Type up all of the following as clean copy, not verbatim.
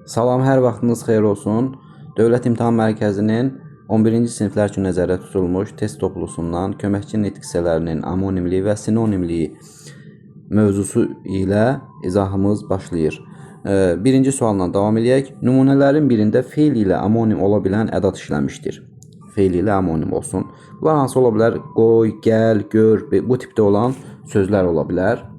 Salam, hər vaxtınız xeyir olsun. Dövlət İmtahan Mərkəzinin 11-ci siniflər üçün nəzərdə tutulmuş test toplusundan köməkçi nitq hissələrinin amonimliyi və sinonimliyi mövzusu ilə izahımız başlayır. Birinci sualla davam edək. Nümunələrin birində feil ilə amonim ola bilən ədat işlənmişdir. Feil ilə amonim olsun. Bunlar hansı ola bilər? Qoy, gəl, gör, bu tipdə olan sözlər ola bilər.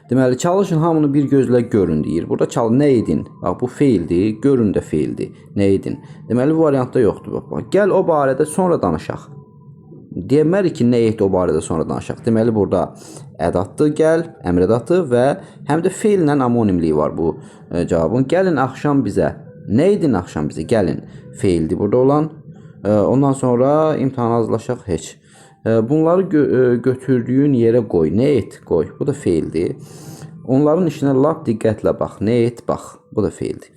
Deməli, çalışın hamını bir gözlə görün deyir. Burada nə edin? Bax, bu feildir, görün də feildir. Nə edin? Deməli, bu variantda yoxdur. Bax, gəl o barədə sonra danışaq. Deməli ki, nə et o barədə sonra danışaq. Deməli, burada ədatdır, gəl, əmr ədatı və həm də feillə amonimliyi var bu cavabın. Gəlin axşam bizə. Nə edin axşam bizə? Gəlin. Feildir burada olan. Ondan sonra imtihana hazırlaşaq heç. Bunları götürdüyün yerə qoy. Nə et? Qoy. Bu da feildir. Onların işinə lap diqqətlə bax. Nə et? Bax. Bu da feildir.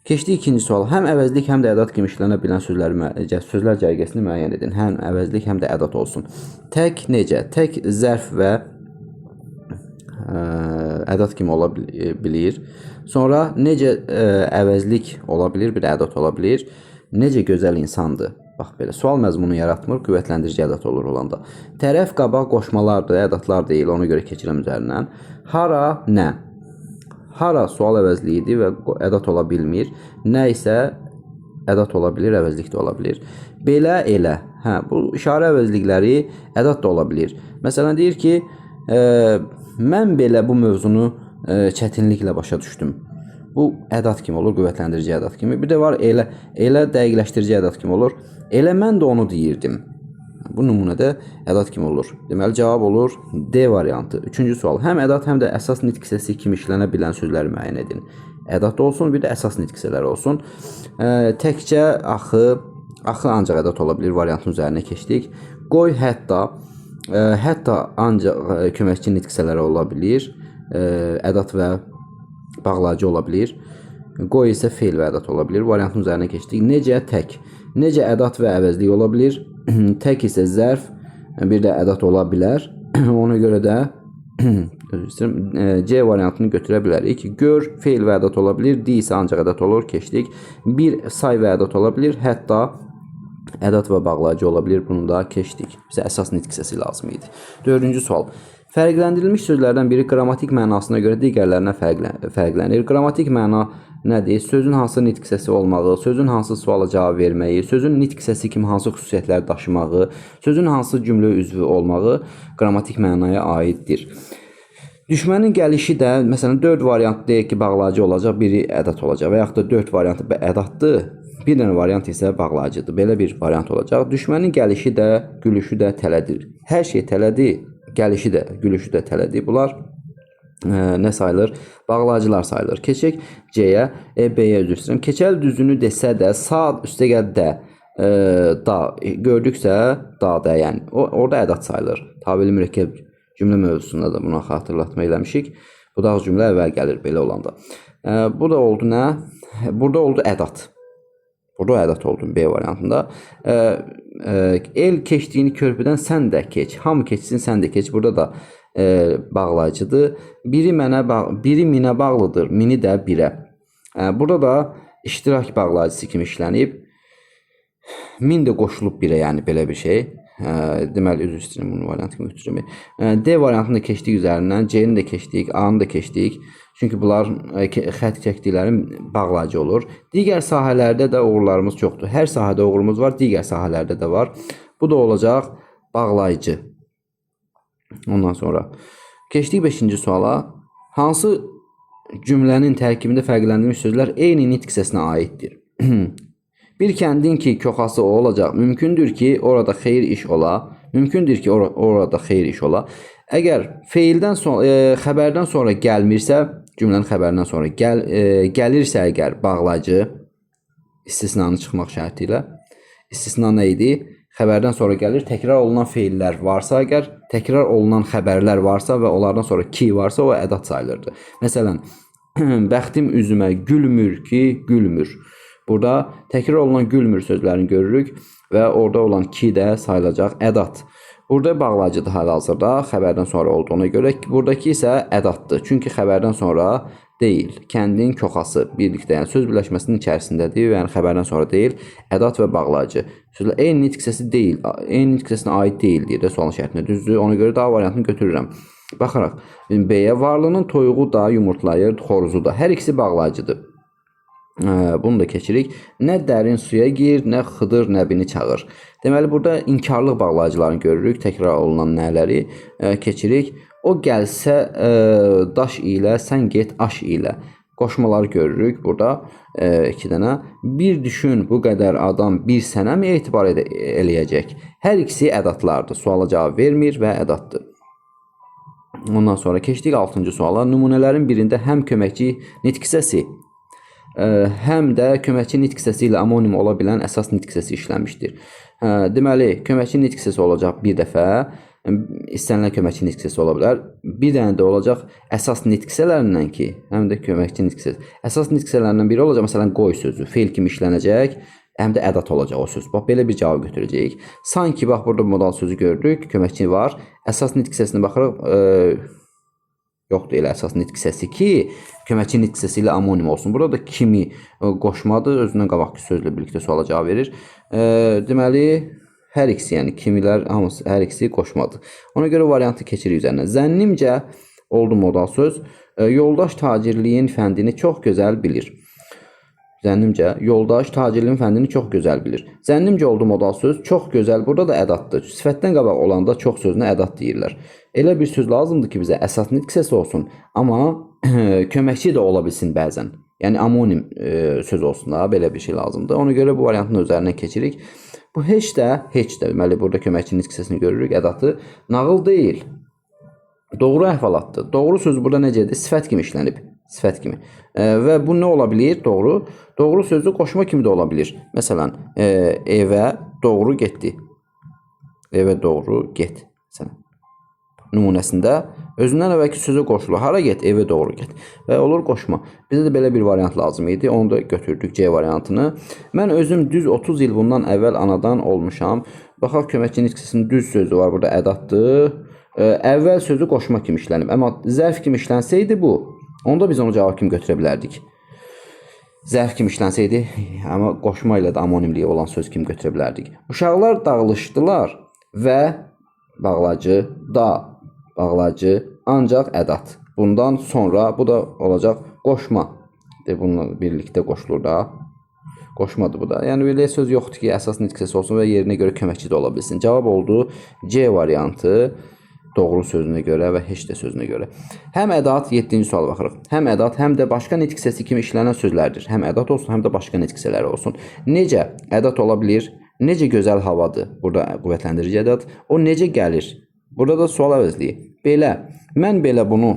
Keçdik ikinci sual. Həm əvəzlik, həm də ədat kimi işlənə bilən sözlər cərgəsini müəyyən edin. Həm əvəzlik, həm də ədat olsun. Tək necə? Tək zərf və ədat kimi ola bilir. Sonra necə əvəzlik ola bilir, bir də ədat ola bilir. Necə gözəl insandır. Bax belə, sual məzmunu yaratmır, qüvvətlendirici ədat olur olanda. Tərəf, qabaq qoşmalardır, ədatlar deyil, ona görə keçirəm üzərindən. Hara, nə? Hara sual əvəzliyidir və ədat ola bilmir. Nə isə ədat ola bilir, əvəzlik də ola bilir. Belə, elə. Bu işarə əvəzlikləri ədat da ola bilir. Məsələn, deyir ki, mən belə bu mövzunu çətinliklə başa düşdüm. Bu ədat kimi olur, qüvvətlendirici ədat kimi. Bir də var elə, elə dəqiqləşdirici ədat kimi olur. Elə mən də onu deyirdim. Bu nümunədə ədat kimi olur. Deməli, cavab olur D variantı. Üçüncü sual. Həm ədat, həm də əsas nitq hissəsi kimi işlənə bilən sözləri müəyyən edin. Ədat olsun, bir də əsas nitq hissələri olsun. Təkcə axı ancaq ədat ola bilir variantın üzərinə keçdik. Qoy, hətta. Hətta ancaq köməkçi nitq hissələri ola bilir. Ədat və bağlayıcı ola bilir. Qoy isə feil və ədat ola bilir. Variantın üzərinə keçdik. Necə? Tək. Necə ədat və əvəzlik ola bilir? Tək isə zərf, bir də ədat ola bilər. Ona görə də C variantını götürə bilərik. Gör, feil və ədat ola bilir. D isə ancaq ədat olur. Keçdik. Bir say və ədat ola bilir. Hətta ədat və bağlayıcı ola bilir. Bunu da keçdik. Bizə əsas nitq hissəsi lazım idi. Dördüncü sual. Fərqləndirilmiş sözlərdən biri qrammatik mənasına görə digərlərinə fərqlənir. Qrammatik məna nədir? Sözün hansı nitq hissəsi olmağı, sözün hansı suala cavab verməyi, sözün nitq hissəsi kimi hansı xüsusiyyətlər daşımağı, sözün hansı cümlə üzvü olmağı qrammatik mənaya aiddir. Düşmənin gəlişi də, məsələn, 4 variant deyək ki, bağlayıcı olacaq, biri ədat olacaq və yaxud da 4 variantı ədatdır, bir dənə variant isə bağlayıcıdır. Belə bir variant olacaq. Düşmənin gəlişi də, gülüşü də tələdir. Hər şey tələdir. Gəlişi də, gülüşü də tələdir. Bunlar nə sayılır? Bağlayıcılar sayılır. Keçək C-yə, B-yə üzr istəyirəm. Keçəl düzünü desə də, sağ üstəgəl də, da gördüksə, da da, yəni orada ədat sayılır. Tabeli mürəkkəb cümlə mövzusunda da buna xatırlatma eləmişik. Bu da cümlə əvvəl gəlir belə olanda. Bu da oldu nə? Burada oldu ədat. Burada ədat oldu B variantında. El keçdiyini körpüdən sən də keç. Hamı keçsin, sən də keç. Burada da bağlayıcıdır. Biri minə bağlıdır. Mini də birə. Burada da iştirak bağlayıcısı kimi işlənib. Min də qoşulub birə, yəni belə bir şey. Deməli, üzr istəyirəm bunu variantı kimi götürəcəm. D variantını da keçdik üzərindən. C-ni də keçdik, A-nı da keçdik. Çünki bunlar xətt çəkdiklərim bağlayıcı olur. Digər sahələrdə də uğurlarımız çoxdur. Hər sahədə uğurumuz var, digər sahələrdə də var. Bu da olacaq bağlayıcı. Ondan sonra keçdik 5-ci suala. Hansı cümlənin tərkibində fərqləndirilmiş sözlər eyni nitq hissəsinə aiddir? Bir kəndin ki, köxası o olacaq. Mümkündür ki, orada xeyir iş ola. Mümkündür ki, orada xeyir iş ola. Əgər feildən sonra, xəbərdən sonra gəlmirsə, cümlənin xəbərindən sonra gəlirsə əgər bağlayıcı, istisnanı çıxmaq şərti ilə, istisna nə idi? Xəbərdən sonra gəlir, təkrar olunan feillər varsa əgər, təkrar olunan xəbərlər varsa və onlardan sonra ki varsa, o ədat sayılırdı. Məsələn, bəxtim üzümə gülmür ki, gülmür. Burada təkrar olunan gülmür sözlərini görürük və orada olan ki də sayılacaq ədat. Burada bağlacıdır hal-hazırda xəbərdən sonra olduğuna görə. Buradakı isə ədatdır. Çünki xəbərdən sonra deyil. Kəndin köxası birlikdə, yəni söz birləşməsinin içərisindədir, yəni xəbərdən sonra deyil. Ədat və bağlacı. Sözlər eyni nitq hissəsi deyil, eyni nitq hissəsinə aid deyil deyir də sualın şərtində. Düzdür? Ona görə daha variantını götürürəm. Baxaraq, B-yə varlının toyuğu da yumurtlayır, xoruzu da. Hər ikisi bağlacıdır. Bunu da keçirik. Nə dərin suya gir, nə xıdır nəbini çağır. Deməli, burada inkarlıq bağlayıcılarını görürük. Təkrar olunan nələri keçirik. O gəlsə daş ilə, sən get aş ilə. Qoşmaları görürük burada 2 dənə. Bir düşün, bu qədər adam bir sənə mi etibar eləyəcək? Hər ikisi ədatlardır. Suala cavab vermir və ədatdır. Ondan sonra keçdik 6-cı suala. Nümunələrin birində həm köməkçi nitq hissəsi həm də köməkçi nitq hissəsi ilə amonim ola bilən əsas nitq hissəsi işlənmişdir. Deməli, köməkçi nitq hissəsi olacaq bir dəfə, istənilən köməkçi nitq hissəsi ola bilər. Bir dənə də olacaq əsas nitq hissələrindən ki, həm də köməkçi nitq hissəsi. Əsas nitq hissələrindən biri olacaq, məsələn, qoy sözü, feil kimi işlənəcək, həm də ədat olacaq o söz. Bax, belə bir cavab götürəcəyik. Sanki, bax, burada modal sözü gördük, köməkçi var. Əsas nitq hissəsinə baxırıq, yoxdur elə əsas nitq hissəsi ki, köməkçi nitq hissəsi ilə amonim olsun. Burada da kimi qoşmadır, özündən qabaqki sözlə birlikdə suala cavab verir. Deməli, hər ikisi, yəni kimilər, hamısı, hər ikisi qoşmadır. Ona görə variantı keçirik üzərinə. Zənnimcə oldu modal söz. Yoldaş tacirliyin fəndini çox gözəl bilir. Zənnimcə, yoldaş tacirliyin fəndini çox gözəl bilir. Zənnimcə oldu modal söz, çox gözəl, burada da ədatdır. Sifətdən qabaq olanda çox sözünə ədat deyirlər. Elə bir söz lazımdır ki, bizə əsas nitq hissəsi olsun, amma köməkçi də ola bilsin bəzən. Yəni, amonim söz olsun da, belə bir şey lazımdır. Ona görə bu variantın üzərindən keçirik. Bu heç də, deməli, burada köməkçi nitq hissəsini görürük, ədatı. Nağıl deyil, doğru əhvalatdır. Doğru söz burada necədir? Sifət kimi işlənib. Sifət kimi. Və bu nə ola bilir? Doğru. Doğru sözü qoşma kimi də ola bilir. Məsələn, evə doğru getdi. Evə doğru get. Nümunəsində özündən əvvəlki sözə qoşulur. Hara get? Evə doğru get. Və olur qoşma. Bizə də belə bir variant lazım idi. Onu da götürdük C variantını. Mən özüm düz 30 il bundan əvvəl anadan olmuşam. Baxaq, köməkçi nitq hissəsinin düz sözü var. Burada ədatdır. Əvvəl sözü qoşma kimi işlənib. Amma zərf kimi işlənsəydi bu, onda biz onu cavab kimi götürə bilərdik. Zərf kimi işlənsəydi, amma qoşma ilə də amonimliyi olan söz kimi götürə bilərdik. Uşaqlar dağılışdılar və bağlacı da, bağlacı ancaq ədat. Bundan sonra bu da olacaq qoşma. Bununla birlikdə qoşulur da. Qoşmadır bu da. Yəni, belə söz yoxdur ki, əsas nitq hissəsi olsun və yerinə görə köməkçi də ola bilsin. Cavab oldu C variantı. Doğru sözünə görə və heç də sözünə görə. Həm ədat, 7-ci suala baxırıq. Həm ədat, həm də başqa nitq hissəsi kimi işlənən sözlərdir. Həm ədat olsun, həm də başqa nitq hissələri olsun. Necə ədat ola bilir? Necə gözəl havadır? Burada qüvvətlendirici ədat. O necə gəlir? Burada da sual əvəzliyi. Belə, mən belə bunu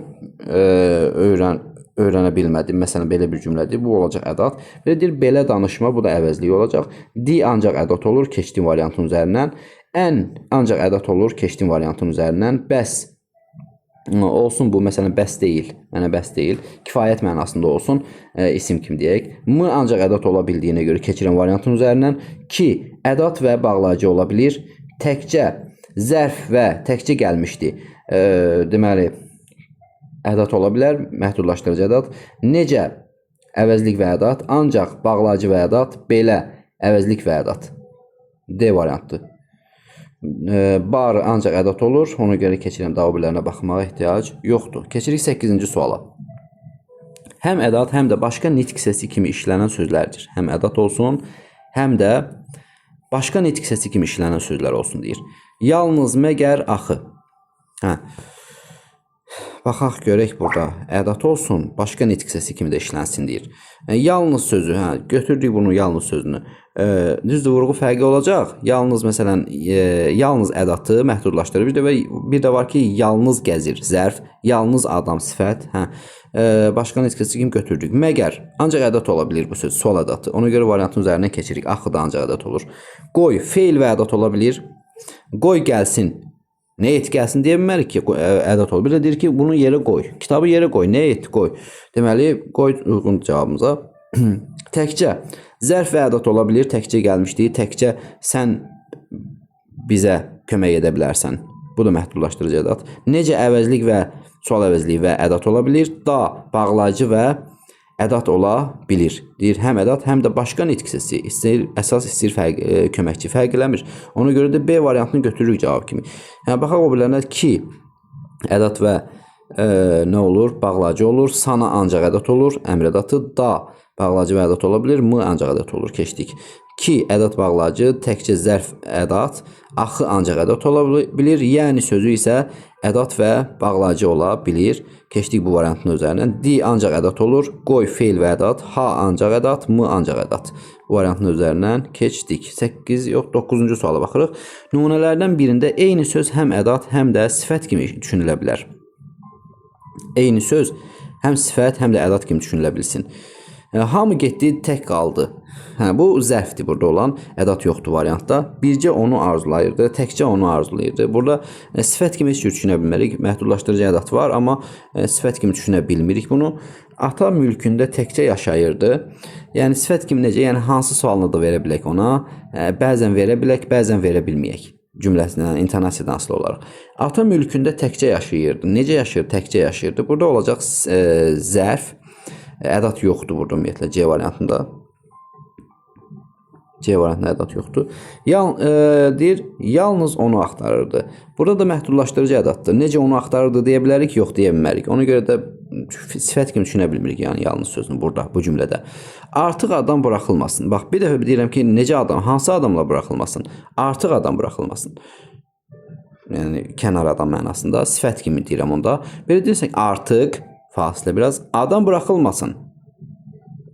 öyrənə bilmədim. Məsələn, belə bir cümlədir. Bu olacaq ədat. Belə deyir, belə danışma, bu da əvəzliyi olacaq. Di ancaq ədat olur, keçdiyim variantın üzərindən. Ən ancaq ədat olur, keçdiyim variantın üzərindən. Bəs olsun bu, məsələn, bəs deyil. Mənə bəs deyil. Kifayət mənasında olsun, isim kimi deyək. M ancaq ədat ola bildiyinə görə keçirəm variantın üzərindən. Ki, ədat və bağlayıcı ola bilir. Təkcə, zərf və təkcə gəlmişdi. Deməli, ədat ola bilər, məhdudlaşdırıcı ədat. Necə, əvəzlik və ədat. Ancaq, bağlayıcı və ədat. Belə, əvəzlik və ədat. D variantdır. Bar ancaq ədat olur. Ona görə keçirəm, daha birlərinə baxmağa ehtiyac yoxdur. Keçirik 8-ci suala. Həm ədat, həm də başqa nitq hissəsi kimi işlənən sözlərdir. Həm ədat olsun, həm də başqa nitq hissəsi kimi işlənən sözlər olsun deyir. Yalnız, məgər, axı. Baxaq, görək burada. Ədat olsun, başqa nitq hissəsi kimi də işlənsin deyir. Yalnız sözü, götürdük bunu, yalnız sözünü. Düzdür, vurğu fərqi olacaq. Yalnız, məsələn, yalnız ədatı məhdudlaşdırır. Bir də var ki, yalnız gəzir, zərf, yalnız adam, sifət. Başqa nitq hissəsi kimi götürdük. Məgər, ancaq ədat ola bilir bu söz, sol ədatı. Ona görə variantın üzərindən keçirik. Axı da ancaq ədat olur. Qoy, feil və ədat ola bilir. Qoy gəlsin. Nə et gəlsin deyə bilmərik ki, ədat olur. Bir də deyir ki, bunu yerə qoy. Kitabı yerə qoy. Nə et qoy. Deməli, qoy uyğun cavabımıza. Təkcə. Zərf və ədat ola bilir. Təkcə gəlmişdi. Təkcə sən bizə kömək edə bilərsən. Bu da məhdudlaşdırıcı ədat. Necə əvəzlik və sual əvəzliyi və ədat ola bilir? Da, bağlayıcı və ədat ola bilir. Deyir, həm ədat, həm də başqa nitq hissəsi. Əsas, köməkçi fərq eləmir. Ona görə də B variantını götürürük cavab kimi. Yəni, baxaq o bilənlər ki, ədat və nə olur? Bağlayıcı olur. Sana ancaq ədat olur. Əmr ədatı. Da, bağlayıcı və ədat ola bilir. M ancaq ədat olur. Keçdik. Ki, ədat bağlayıcı, təkcə zərf ədat, axı ancaq ədat ola bilir. Yəni sözü isə ədat və bağlayıcı ola bilir. Keçdik bu variantın üzərindən. Di ancaq ədat olur. Qoy feil və ədat. Ha ancaq ədat. M ancaq ədat. Bu variantın üzərindən keçdik. 9-cu suala baxırıq. Nümunələrdən birində eyni söz həm ədat, həm də sifət kimi düşünülə bilər. Eyni söz həm sifət, həm də ədat kimi düşünülə bilsin. Hamı getdi, tək qaldı. Bu zərfdir burada olan, ədat yoxdur variantda. Bircə onu arzulayırdı, təkcə onu arzulayırdı. Burada sifət kimi heç cür düşünə bilmərik. Məhdudlaşdırıcı ədat var, amma sifət kimi düşünə bilmirik bunu. Ata mülkündə təkcə yaşayırdı. Yəni sifət kimi necə? Yəni hansı sualını da verə bilək ona? Bəzən verə bilək, bəzən verə bilməyək. Cümləsindən, intonasiyadan asılı olaraq. Ata mülkündə təkcə yaşayırdı. Necə yaşayır? Təkcə yaşayırdı. Burada olacaq zərf. Ədat yoxdur burada ümumiyyətlə C variantında. C variantında ədat yoxdur. Deyir, yalnız onu axtarırdı. Burada da məhdudlaşdırıcı ədatdır. Necə onu axtarırdı deyə bilərik, yox deyə bilmərik. Ona görə də sifət kimi düşünə bilmirik, yəni yalnız sözünü burada, bu cümlədə. Artıq adam buraxılmasın. Bax, bir dəfə deyirəm ki, necə adam, hansı adamla buraxılmasın? Artıq adam buraxılmasın. Yəni, kənar adam mənasında sifət kimi deyirəm onda. Belə deyirsək, artıq fasilə biraz adam buraxılmasın.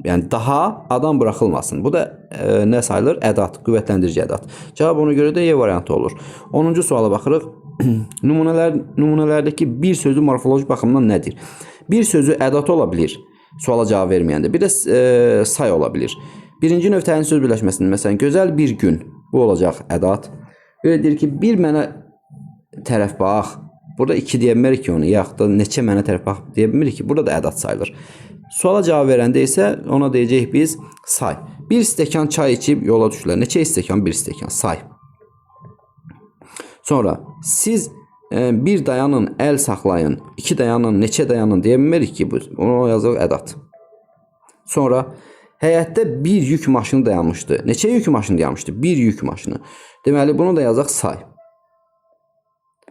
Yəni daha adam buraxılmasın. Bu da nə sayılır? Ədat, qüvvətləndirici ədat. Cavab ona görə də E variantı olur. 10-cu suala baxırıq. Nümunələrdəki bir sözü morfoloji baxımdan nədir? Bir sözü ədat ola bilir. Suala cavab verməyəndə. Bir də say ola bilir. Birinci növ təyin söz birləşməsində, məsələn, gözəl bir gün. Bu olacaq ədat. Belə deyir ki, bir mənə tərəf bax. Burada 2 deyə bilmirik ki onu, yaxud da neçə mənə tərəf bax deyə bilmirik ki, burada da ədat sayılır. Suala cavab verəndə isə ona deyəcəyik biz say. Bir stəkan çay içib yola düşürlər. Neçə stəkan? Bir stəkan. Say. Sonra siz bir dayanın, əl saxlayın, 2 dayanın, neçə dayanın deyə bilmirik ki, ona yazıq ədat. Sonra həyətdə bir yük maşını dayanmışdı. Neçə yük maşını dayanmışdı? Bir yük maşını. Deməli, bunu da yazaq say.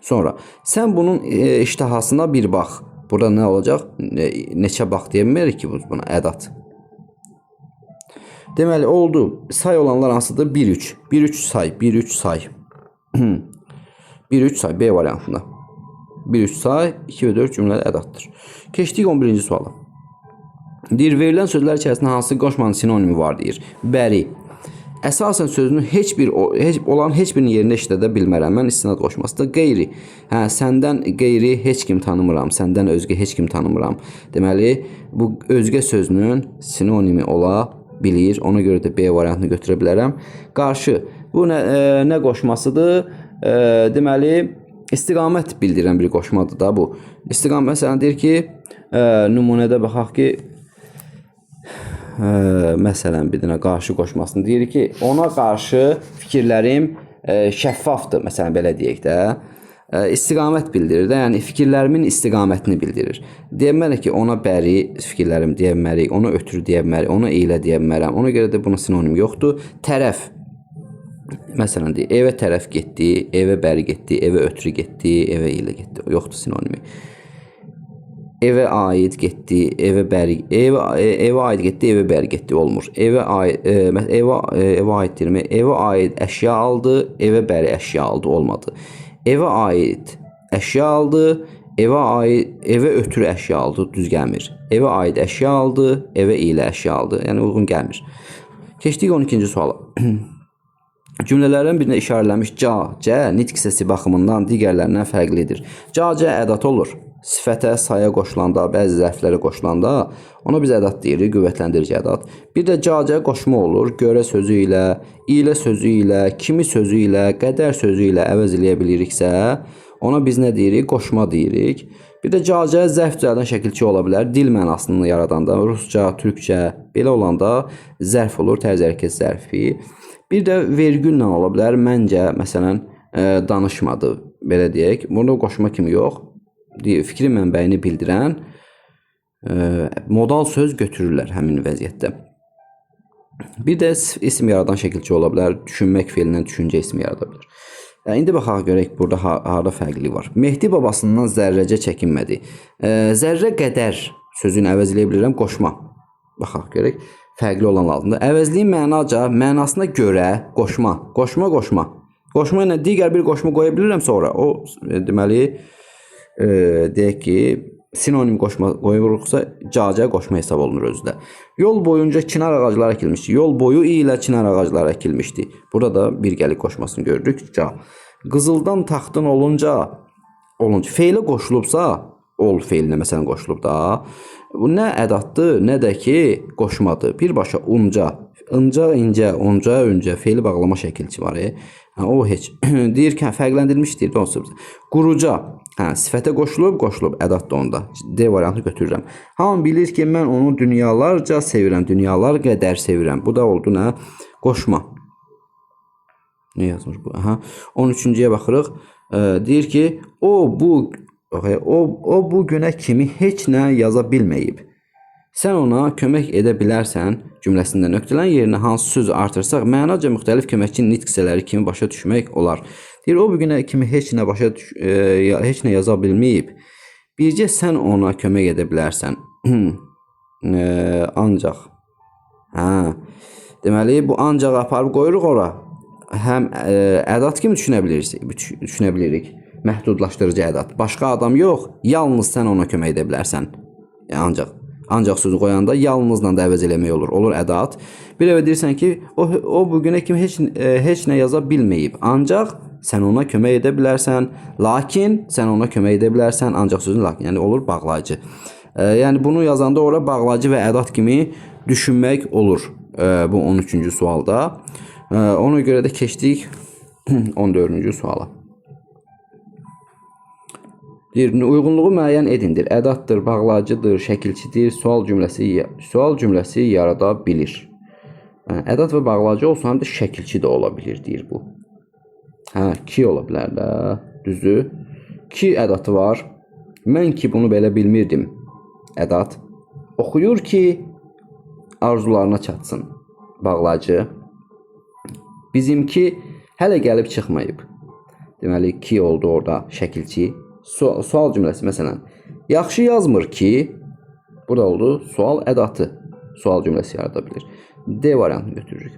Sonra sən bunun iştahasına bir bax. Burada nə olacaq? Neçə bax deyə bilmirik ki, buna ədat. Deməli, oldu. Say olanlar hansıdır? 1-3. 1-3 say. 1-3 say. 1-3 say. B variantında. 1-3 say. 2 və 4 cümləli ədatdır. Keçdik 11-ci suala. Deyir, verilən sözlər içərisində hansı qoşmanın sinonimi var deyir. Bəri. Əsasən sözünü heç birinin yerində işlədə bilmərəm. Mən istinad qoşması da qeyri. Səndən qeyri heç kim tanımıram. Səndən özgə heç kim tanımıram. Deməli, bu özgə sözünün sinonimi ola bilir. Ona görə də B variantını götürə bilərəm. Qarşı. Bu nə qoşmasıdır? Deməli, istiqamət bildirən bir qoşmadır da bu. İstiqamət məsələn deyir ki, nümunədə baxaq ki, məsələn bir dənə qarşı qoşmasını deyir ki, ona qarşı fikirlərim şəffafdır, məsələn belə deyək də. İstiqamət bildirir də, yəni fikirlərimin istiqamətini bildirir. Deyəmərik ki, ona bəri fikirlərim deyə bilmərik, ona ötürü deyə bilmərik, ona eylə deyə bilmərəm. Ona görə də bunun sinonim yoxdur. Tərəf, məsələn deyir, evə tərəf getdi, evə bəri getdi, evə ötürü getdi, evə eylə getdi. Yoxdur sinonimi. Evə aid getdi, evə bəri, evə aid getdi, evə bəri getdi olmur. Evə aid deyirmi? Evə aid əşya aldı, evə bəri əşya aldı olmadı. Evə aid əşya aldı, evə ötürü əşya aldı, düz gəlmir. Evə aid əşya aldı, evə ilə əşya aldı, yəni uyğun gəlmir. Keçdik 12-ci suala. Cümlələrdən birinə işarələnmiş ca, cə, nitq hissəsi baxımından digərlərindən fərqlidir. Ca, cə ədat olur. Sifətə, saya qoşulanda, bəzi zərflərə qoşulanda ona biz ədat deyirik, qüvvətləndirici ədat. Bir də ca-cə qoşma olur. Görə sözü ilə sözü ilə, kimi sözü ilə, qədər sözü ilə əvəz eləyə biliriksə, ona biz nə deyirik? Qoşma deyirik. Bir də ca-cə zərf düzəldən şəkilçi ola bilər. Dil mənasını yaradanda, rusca, türkcə belə olanda zərf olur, tərz hərəkət zərfi. Bir də vergülla ola bilər. Məncə, məsələn, danışmadı, belə deyək. Burada qoşma kimi yox. Fikri mənbəyini bildirən modal söz götürürlər həmin vəziyyətdə. Bir də isim yaradan şəkilçi ola bilər. Düşünmək feilindən düşüncə ismi yarada bilər. İndi baxaq görək burada harda fərqli var. Mehdi babasından zərrəcə çəkinmədi. Zərrə qədər sözünü əvəz eləyə bilirəm, qoşma. Baxaq görək. Fərqli olan lazımdır. Əvəzliyin mənaca, mənasına görə qoşma. Qoşma, qoşma. Qoşma ilə digər bir qoşma qoya bilirəm sonra. O deməli deyək ki, sinonim qoşma qoyuruqsa caca qoşma hesab olunur özü də. Yol boyunca çinar ağacları əkilmişdi. Yol boyu ilə çinar ağacları əkilmişdi. Burada da birgəlik qoşmasını görürük. Ca. Qızıldan taxtın olunca feylə qoşulubsa, ol feylinə məsələn qoşulub da. Bu nə ədatdır, nə də ki qoşmadır. Birbaşa unca, inca, incə, onca, öncə feili bağlama şəkilçi var. O heç deyir ki, fərqləndirilmişdir. Quruca, sifətə qoşulub, ədat da onda. D variantını götürürəm. Hamı bilir ki, mən onu dünyalarca sevirəm, dünyalar qədər sevirəm. Bu da oldu nə? Qoşma. Ne yazmış bu? 13-cüyə baxırıq. Deyir ki, o bu günə kimi heç nə yaza bilməyib. Sən ona kömək edə bilərsən cümləsində nöqtələrin yerinə hansı söz artırsaq, mənaca müxtəlif köməkçi nitq hissələri kimi başa düşmək olar. Deyir, o bu günə kimi heç nə yaza bilməyib. Bircə sən ona kömək edə bilərsən. Ancaq. Deməli, bu ancaq aparıb qoyuruq ora. Həm ədat kimi düşünə bilirik. Məhdudlaşdırıcı ədat. Başqa adam yox, yalnız sən ona kömək edə bilərsən. Ancaq sözü qoyanda yalnızla da əvəz eləmək olur. Olur ədat. Bir əvə deyirsən ki, o bu günə kimi heç nə yaza bilməyib. Ancaq sən ona kömək edə bilərsən. Lakin sən ona kömək edə bilərsən. Ancaq sözün lakin. Yəni olur bağlayıcı. Yəni bunu yazanda ora bağlayıcı və ədat kimi düşünmək olur. Bu 13-cü sualda. Ona görə də keçdik 14-cü suala. Uyğunluğu müəyyən edindir. Ədatdır, bağlayıcıdır, şəkilçidir, sual cümləsi yarada bilir. Ədat və bağlayıcı olsa həm də şəkilçi də ola bilir, deyir bu. Ki ola bilər də, düzü. Ki ədatı var. Mən ki bunu belə bilmirdim. Ədat. Oxuyur ki arzularına çatsın. Bağlayıcı. Bizimki hələ gəlib çıxmayıb. Deməli ki oldu orada şəkilçi. Sual cümləsi məsələn. Yaxşı yazmır ki, burada oldu sual ədatı. Sual cümləsi yarada bilir. D variantını götürürük.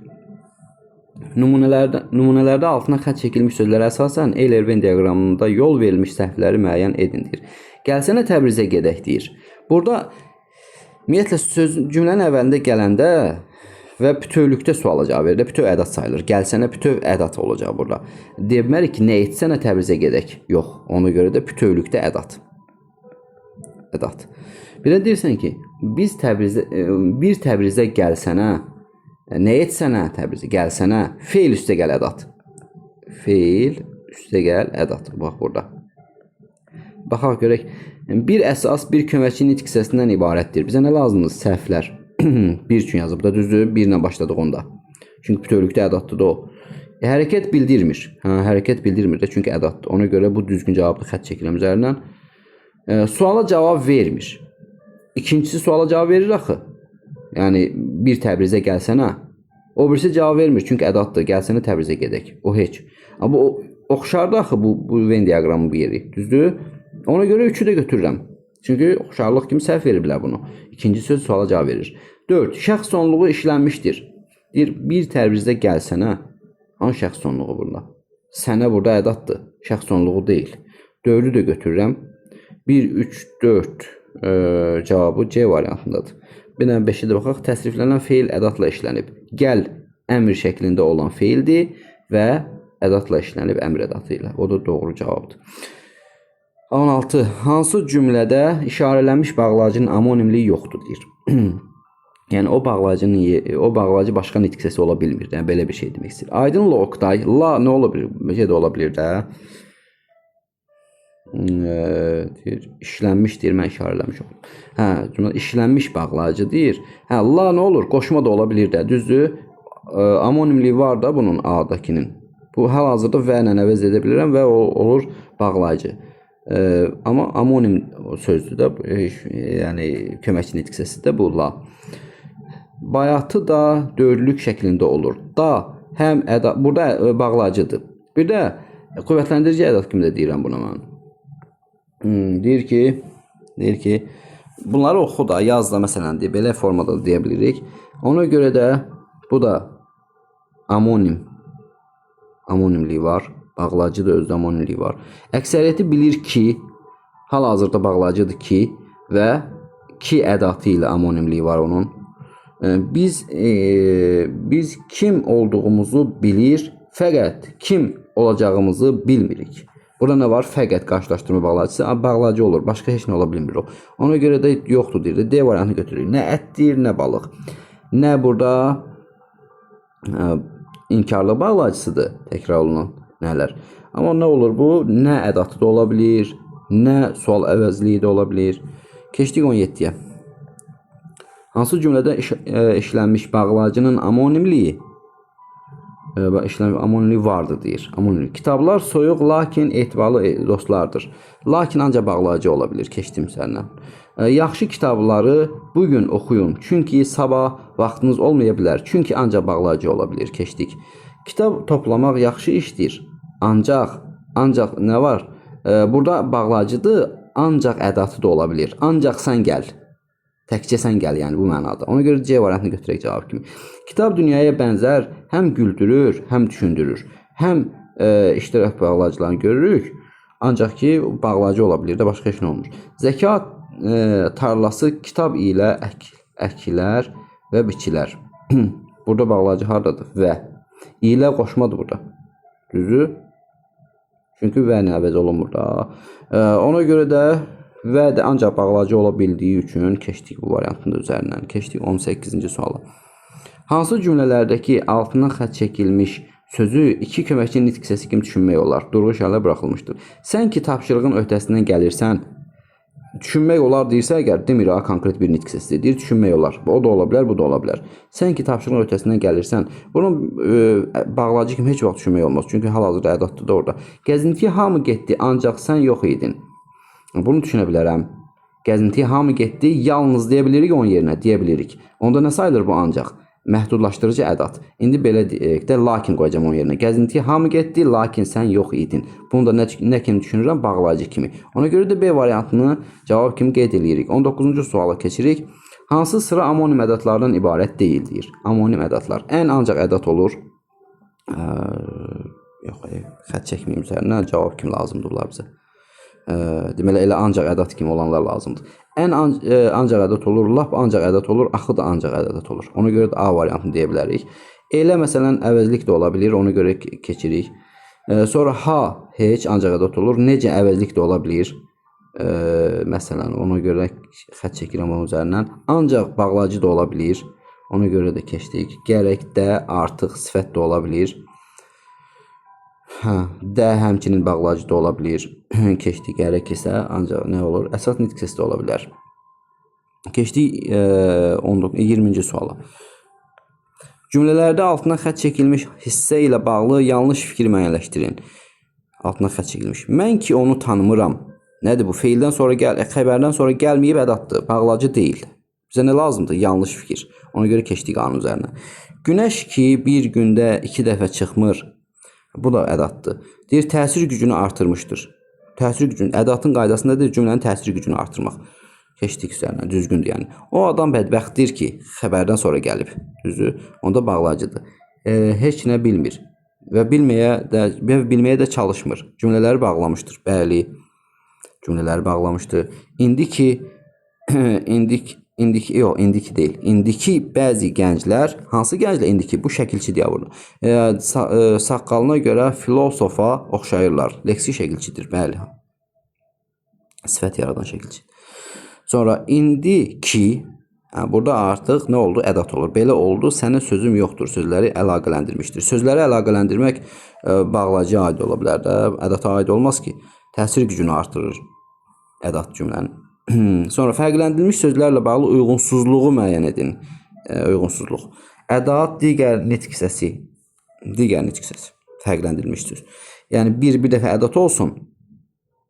Nümunələrdə altına xətt çəkilmiş sözlərə əsasən Eyler-Venn diaqramında yol verilmiş səhvləri müəyyən edindir. Gəlsənə Təbrizə gedək deyir. Burada ümumiyyətlə cümlənin əvvəlində gələndə və bütövlükdə suala cavab verir. Bütöv ədat sayılır. Gəlsənə bütöv ədat olacaq burada. Deməli ki, nə etsənə Təbrizə gedək. Yox. Ona görə də bütövlükdə ədat. Ədat. Bir də deyirsən ki, bir Təbrizə gəlsənə, nə etsənə Təbrizə gəlsənə, feil üstə gəl ədat. Feil üstə gəl ədat. Bax burada. Baxaq görək. Bir əsas bir köməkçi nitq hissəsindən ibarətdir. Bizə nə lazımdır? Səhvlər. Bir üçün yazıb da düzdür, bir ilə başladıq onda. Çünki bütövlükdə ədatdır da o. Hərəkət bildirmir. Hərəkət bildirmir də çünki ədatdır. Ona görə bu düzgün cavablı xətt çəkiləm üzərindən. Suala cavab vermir. İkincisi suala cavab verir axı. Yəni bir Təbrizə gəlsənə. O birisi cavab vermir çünki ədatdır. Gəlsənə Təbrizə gedək. O heç. Amma o oxşardı axı bu Venn diaqramın bir yeri. Düzdür? Ona görə 3-ü də götürürəm. Çünki oxşarlıq kimi səhv veriblər bunu. İkinci söz suala cavab verir. 4. Şəxs sonluğu işlənmişdir. Bir Təbrizə gəlsənə. Hansı şəxs sonluğu burada? Sənə burada ədatdır. Şəxs sonluğu deyil. 4-ü də götürürəm. 1, 3, 4 cavabı C variantındadır. Bir dənə 5-i də baxaq. Təsriflənən feil ədatla işlənib. Gəl əmr şəklində olan feildir və ədatla işlənib əmr ədatı ilə. O da doğru cavabdır. 16. Hansı cümlədə işarələnmiş bağlayıcının amonimliyi yoxdur deyir. Yəni o bağlayıcı başqa nitq hissəsi ola bilmir. Yəni belə bir şey demək istəyir. Aydınla Oqtay, la nə ola bilər? Şey də ola bilər də. Deyir, işlənmiş deyir, mən işarələmişəm. Cümlə işlənmiş bağlayıcı deyir. La nə olur? Qoşma da ola bilər də. Düzdür? Amonimliyi var da bunun A-dakinin. Bu hal-hazırda və ilə əvəz edə bilirəm və o olur bağlayıcı. Amma amonim sözdür də, yəni köməkçi nitq hissəsi də bu la. Bayatı da dördlük şəklində olur. Da həm ədat, burada bağlayıcıdır. Bir də qüvvətləndirici ədat kimi də deyirəm buna mən. Deyir ki, bunları oxu da, yaz da məsələn deyə, belə formada deyə bilirik. Ona görə də bu da amonimliyi var. Bağlayıcı da özdə amonimliyi var. Əksəriyyəti bilir ki, hal-hazırda bağlayıcıdır ki və ki ədatı ilə amonimliyi var onun. Biz kim olduğumuzu bilir, fəqət kim olacağımızı bilmirik. Burada nə var? Fəqət qarşılaşdırma bağlayıcısı, bağlayıcı olur. Başqa heç nə ola bilmir o. Ona görə də yoxdur deyir. D variantını götürürük. Nə ətdir, nə balıq. Nə burada inkarlı bağlayıcısıdır, təkrar olunan nələr. Amma nə olur bu? Nə ədatı da ola bilir, nə sual əvəzliyi də ola bilir. Keçdik 17-yə. Hansı cümlədə işlənmiş bağlayıcının amonimliyi vardır deyir. Amonimlik. Kitablar soyuq, lakin etibarlı dostlardır. Lakin ancaq bağlayıcı ola bilir. Keçdim səndən. Yaxşı kitabları bugün oxuyun. Çünki sabah vaxtınız olmaya bilər. Çünki ancaq bağlayıcı ola bilir. Keçdik. Kitab toplamaq yaxşı işdir. Ancaq nə var? Burada bağlayıcıdır. Ancaq ədatı da ola bilir. Ancaq sən gəl. Təkcə sən gəl, yəni bu mənada. Ona görə C variantını götürək cavab kimi. Kitab dünyaya bənzər, həm güldürür, həm düşündürür. Həm iştirak bağlayıcılarını görürük, ancaq ki bağlayıcı ola bilir də, başqa heç nə olmur. Zəka tarlası kitab ilə əkilər və biçilər. Burada bağlayıcı hardadır? Və. İlə qoşmadır burada. Düzü? Çünki və nə əvəz olunmur da. Ona görə də və də ancaq bağlayıcı ola bildiyi üçün keçdik bu variantın da üzərindən. Keçdik 18-ci suala. Hansı cümlələrdəki altından xətt çəkilmiş sözü iki köməkçi nitq hissəsi kimi düşünmək olar? Durğu işarələr buraxılmışdır. Sən ki tapşırığın öhdəsindən gəlirsən, düşünmək olar deyirsə əgər, demir ha, konkret bir nitq hissəsi deyir, düşünmək olar. O da ola bilər, bu da ola bilər. Sən ki tapşırığın öhdəsindən gəlirsən, bunun bağlayıcı kimi heç vaxt düşünmək olmaz. Çünki hal-hazırda ədatdır da orada. Gəzintiyə hamı getdi, ancaq sən yox idin. Bunu düşünə bilərəm. Gəzintiyə hamı getdi, yalnız deyə bilirik onun yerinə, deyə bilirik. Onda nə sayılır bu ancaq? Məhdudlaşdırıcı ədat. İndi belə deyək də, lakin qoyacağım onun yerinə. Gəzintiyə hamı getdi, lakin sən yox idin. Bunu da nə kimi düşünürəm? Bağlayıcı kimi. Ona görə də B variantını cavab kimi qeyd edirik. 19-cu suala keçirik. Hansı sıra amonim ədatlardan ibarət deyildir? Amonim ədatlar. Ən ancaq ədat olur. Yox, xətt çəkməyim üzərinə, cavab kimi lazımdırlar bizə. Deməli elə ancaq ədat kimi olanlar lazımdır. Ən ancaq ədat olur, lap ancaq ədat olur, axı da ancaq ədat olur. Ona görə də A variantını deyə bilərik. Elə məsələn əvəzlik də ola bilir, ona görə keçirik. Sonra ha, heç ancaq ədat olur, necə əvəzlik də ola bilir. Məsələn, ona görə xətt çəkirəm onun üzərindən. Ancaq bağlayıcı da ola bilir. Ona görə də keçdik. Gərək də, artıq, sifət də ola bilir. D həmçinin bağlayıcı da ola bilir. Keçdik, gərək isə ancaq nə olur? Əsas nitq hissəsi də ola bilər. Keçdik 20-ci suala. Cümlələrdə altına xətt çəkilmiş hissə ilə bağlı yanlış fikir müəyyənləşdirin. Altına xətt çəkilmiş. Mən ki onu tanımıram. Nədir bu? Feildən sonra xəbərdən sonra gəlməyib ədatdır. Bağlayıcı deyil. Bizə nə lazımdır? Yanlış fikir. Ona görə keçdik A-nın üzərinə. Günəş ki bir gündə 2 dəfə çıxmır. Bu da ədatdır. Deyir, təsir gücünü artırmışdır. Təsir gücünü, ədatın qaydası nədir? Cümlənin təsir gücünü artırmaq. Keçdik üzərinə, düzgündür yəni. O adam bədbəxtdir ki, xəbərdən sonra gəlib. Düzü, onda bağlayıcıdır. Heç nə bilmir və bilməyə də çalışmır. Cümlələri bağlamışdır. Bəli, cümlələri bağlamışdır. İndiki deyil. İndiki bəzi gənclər, hansı gənclər indiki? Bu şəkilçi deyə vurdu. Saqqalına görə filosofa oxşayırlar. Leksi şəkilçidir, bəli. Sifət yaradan şəkilçi. Sonra indiki, burada artıq nə oldu? Ədat olur. Belə oldu, sənə sözüm yoxdur. Sözləri əlaqələndirmişdir. Sözləri əlaqələndirmək bağlayıcıya aid ola bilər də. Ədata aid olmaz ki. Təsir gücünü artırır ədat cümlənin. Sonra fərqləndirilmiş sözlərlə bağlı uyğunsuzluğu müəyyən edin. Uyğunsuzluq. Ədat digər nitq hissəsi. fərqləndirilmiş söz. Yəni bir dəfə ədad olsun.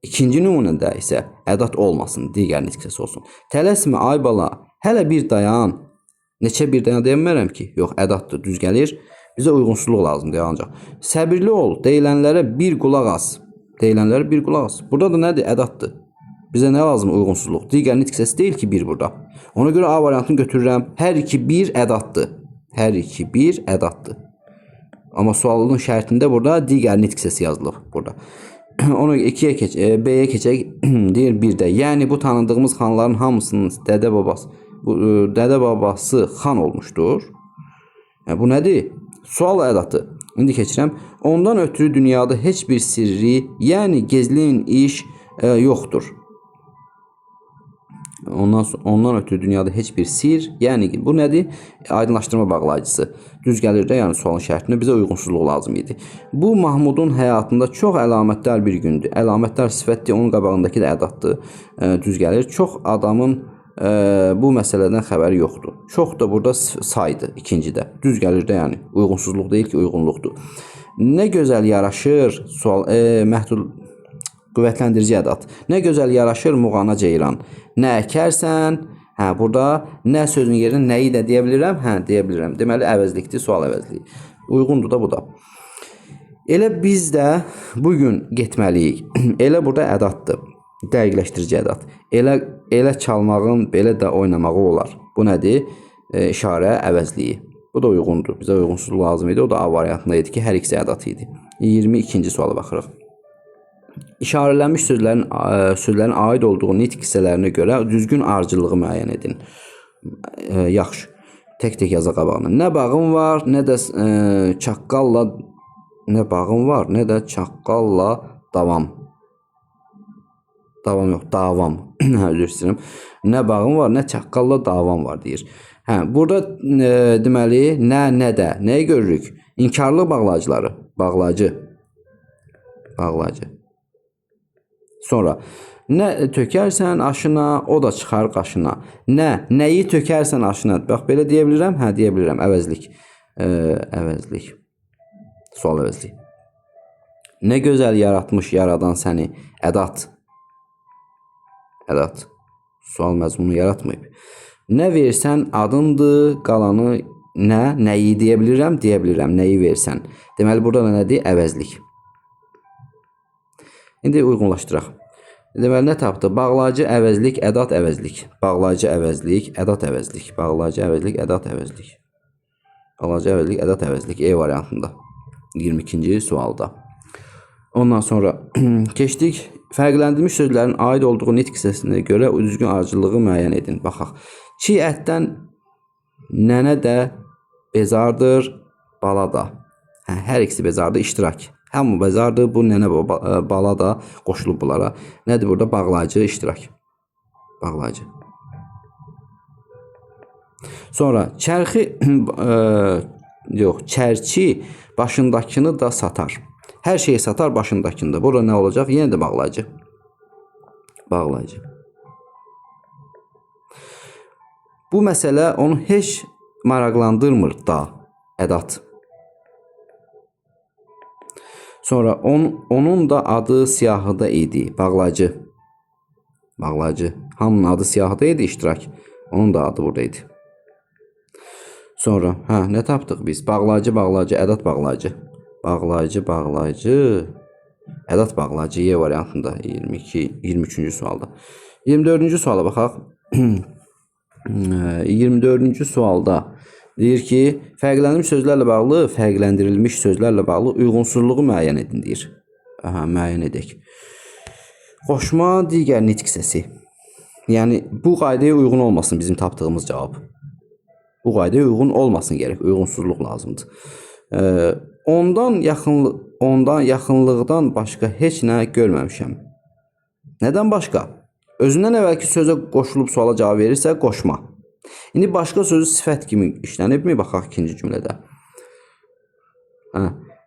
İkinci nümunədə isə ədad olmasın, digər nitq hissəsi olsun. Tələsmə ay bala, hələ bir dayan. Neçə bir dayan deyəmərəm ki, yox ədaddır, düz gəlir. Bizə uyğunsuzluq lazımdır ancaq. Səbirli ol, deyilənlərə bir qulaq as. Deyilənlərə bir qulaq as. Burada da nədir? Ədaddır. Bizə nə lazım? Uyğunsuzluq. Digər nitq hissəsi deyil ki, bir burada. Ona görə A variantını götürürəm. Hər iki bir ədaddır. Hər iki bir ədaddır. Amma sualın şərtində burada digər nitq hissəsi yazılıb burada. Onu B'ye keçək. Deyir bir də. Yəni bu tanıdığımız xanların hamısının dədə babası xan olmuşdur. Yəni, bu nədir? Sual ədatı. İndi keçirəm. Ondan ötürü dünyada heç bir sirri, yəni gizlin iş yoxdur. Ondan ötürü dünyada heç bir sir, yəni bu nədir? Aydınlaşdırma bağlayıcısı. Düz gəlir də, yəni sualın şərtində bizə uyğunsuzluq lazım idi. Bu Mahmudun həyatında çox əlamətdar bir gündür. Əlamətdar sifətdir, onun qabağındakı da ədatdır. Düz gəlir. Çox adamın bu məsələdən xəbəri yoxdur. Çox da burada saydı ikincidə. Düz gəlir də, yəni uyğunsuzluq deyil ki, uyğunluqdur. Nə gözəl yaraşır sual məhdud qüvvətləndirici ədat. Nə gözəl yaraşır muğana ceyran. Nə əkərsən, burada nə sözün yerinə nəyi də deyə bilirəm? Deyə bilirəm. Deməli əvəzlikdir, sual əvəzliyi. Uyğundur da bu da. Elə biz də bugün getməliyik. Elə burada ədatdır. Dəqiqləşdirici ədat. Elə çalmağın, belə də oynamağı olar. Bu nədir? İşarə əvəzliyi. Bu da uyğundur. Bizə uyğunsuzluq lazım idi. O da A variantında idi ki, hər ikisi ədat idi. 22-ci suala baxırıq. İşarələnmiş sözlərin aid olduğu nitq hissələrinə görə düzgün ardıcılığı müəyyən edin. Yaxşı. Tək-tək yaza qabağına. Nə bağım var, nə də çaqqalla davam. Davam yox, davam. Üzr istəyirəm. Nə bağım var, nə çaqqalla davam var deyir. Burada deməli nə də nəyi görürük? İnkarlı bağlayıcıları. Bağlayıcı. Sonra nə tökərsən aşına, o da çıxar qaşına. Nəyi tökərsən aşına. Bax belə deyə bilirəm? Deyə bilirəm. Əvəzlik. Əvəzlik. Sual əvəzlik. Nə gözəl yaratmış yaradan səni. Ədat. Sual məzmunu yaratmayıb. Nə versən adındır, qalanı nəyi deyə bilirəm? Deyə bilirəm. Nəyi versən. Deməli burada nədir? Əvəzlik. İndi uyğunlaşdıraq. Deməli, nə tapdı? Bağlayıcı, əvəzlik, ədat, əvəzlik. Bağlayıcı, əvəzlik, ədat, əvəzlik. Bağlayıcı, əvəzlik, ədat, əvəzlik. Bağlayıcı, əvəzlik, ədat, əvəzlik. E variantında. 22-ci sualda. Ondan sonra keçdik. Fərqləndirilmiş sözlərin aid olduğu nitq hissəsinə görə düzgün ardıcılığı müəyyən edin. Baxaq. Çiğ ətdən nənə də bezardır, bala da. Hər ikisi bezardır, iştirak. Hamı bezardır, bu nənə bala da qoşulub bunlara. Nədir burada? Bağlayıcı, iştirak. Bağlayıcı. Sonra çərçi başındakını da satar. Hər şeyi satar başındakında. Burada nə olacaq? Yenə də bağlayıcı. Bağlayıcı. Bu məsələ onu heç maraqlandırmır da. Ədat. Sonra onun da adı siyahıda idi. Bağlayıcı. Hamının adı siyahıda idi, iştirak. Onun da adı buradaydı. Sonra nə tapdıq biz? Bağlayıcı, ədat bağlayıcı. Ədat bağlayıcı Y variantında 23-cü sualda. 24-cü suala baxaq. 24-cü sualda deyir ki, fərqləndirilmiş sözlərlə bağlı uyğunsuzluğu müəyyən edin deyir. Müəyyən edək. Qoşma digər nitq hissəsi. Yəni bu qaydaya uyğun olmasın bizim tapdığımız cavab. Bu qaydaya uyğun olmasın gərək. Uyğunsuzluq lazımdır. Ondan yaxınlıqdan başqa heç nə görməmişəm. Nədən başqa? Özündən əvvəlki sözə qoşulub suala cavab verirsə, qoşma. İndi başqa sözü sifət kimi işlənibmi? Baxaq ikinci cümlədə.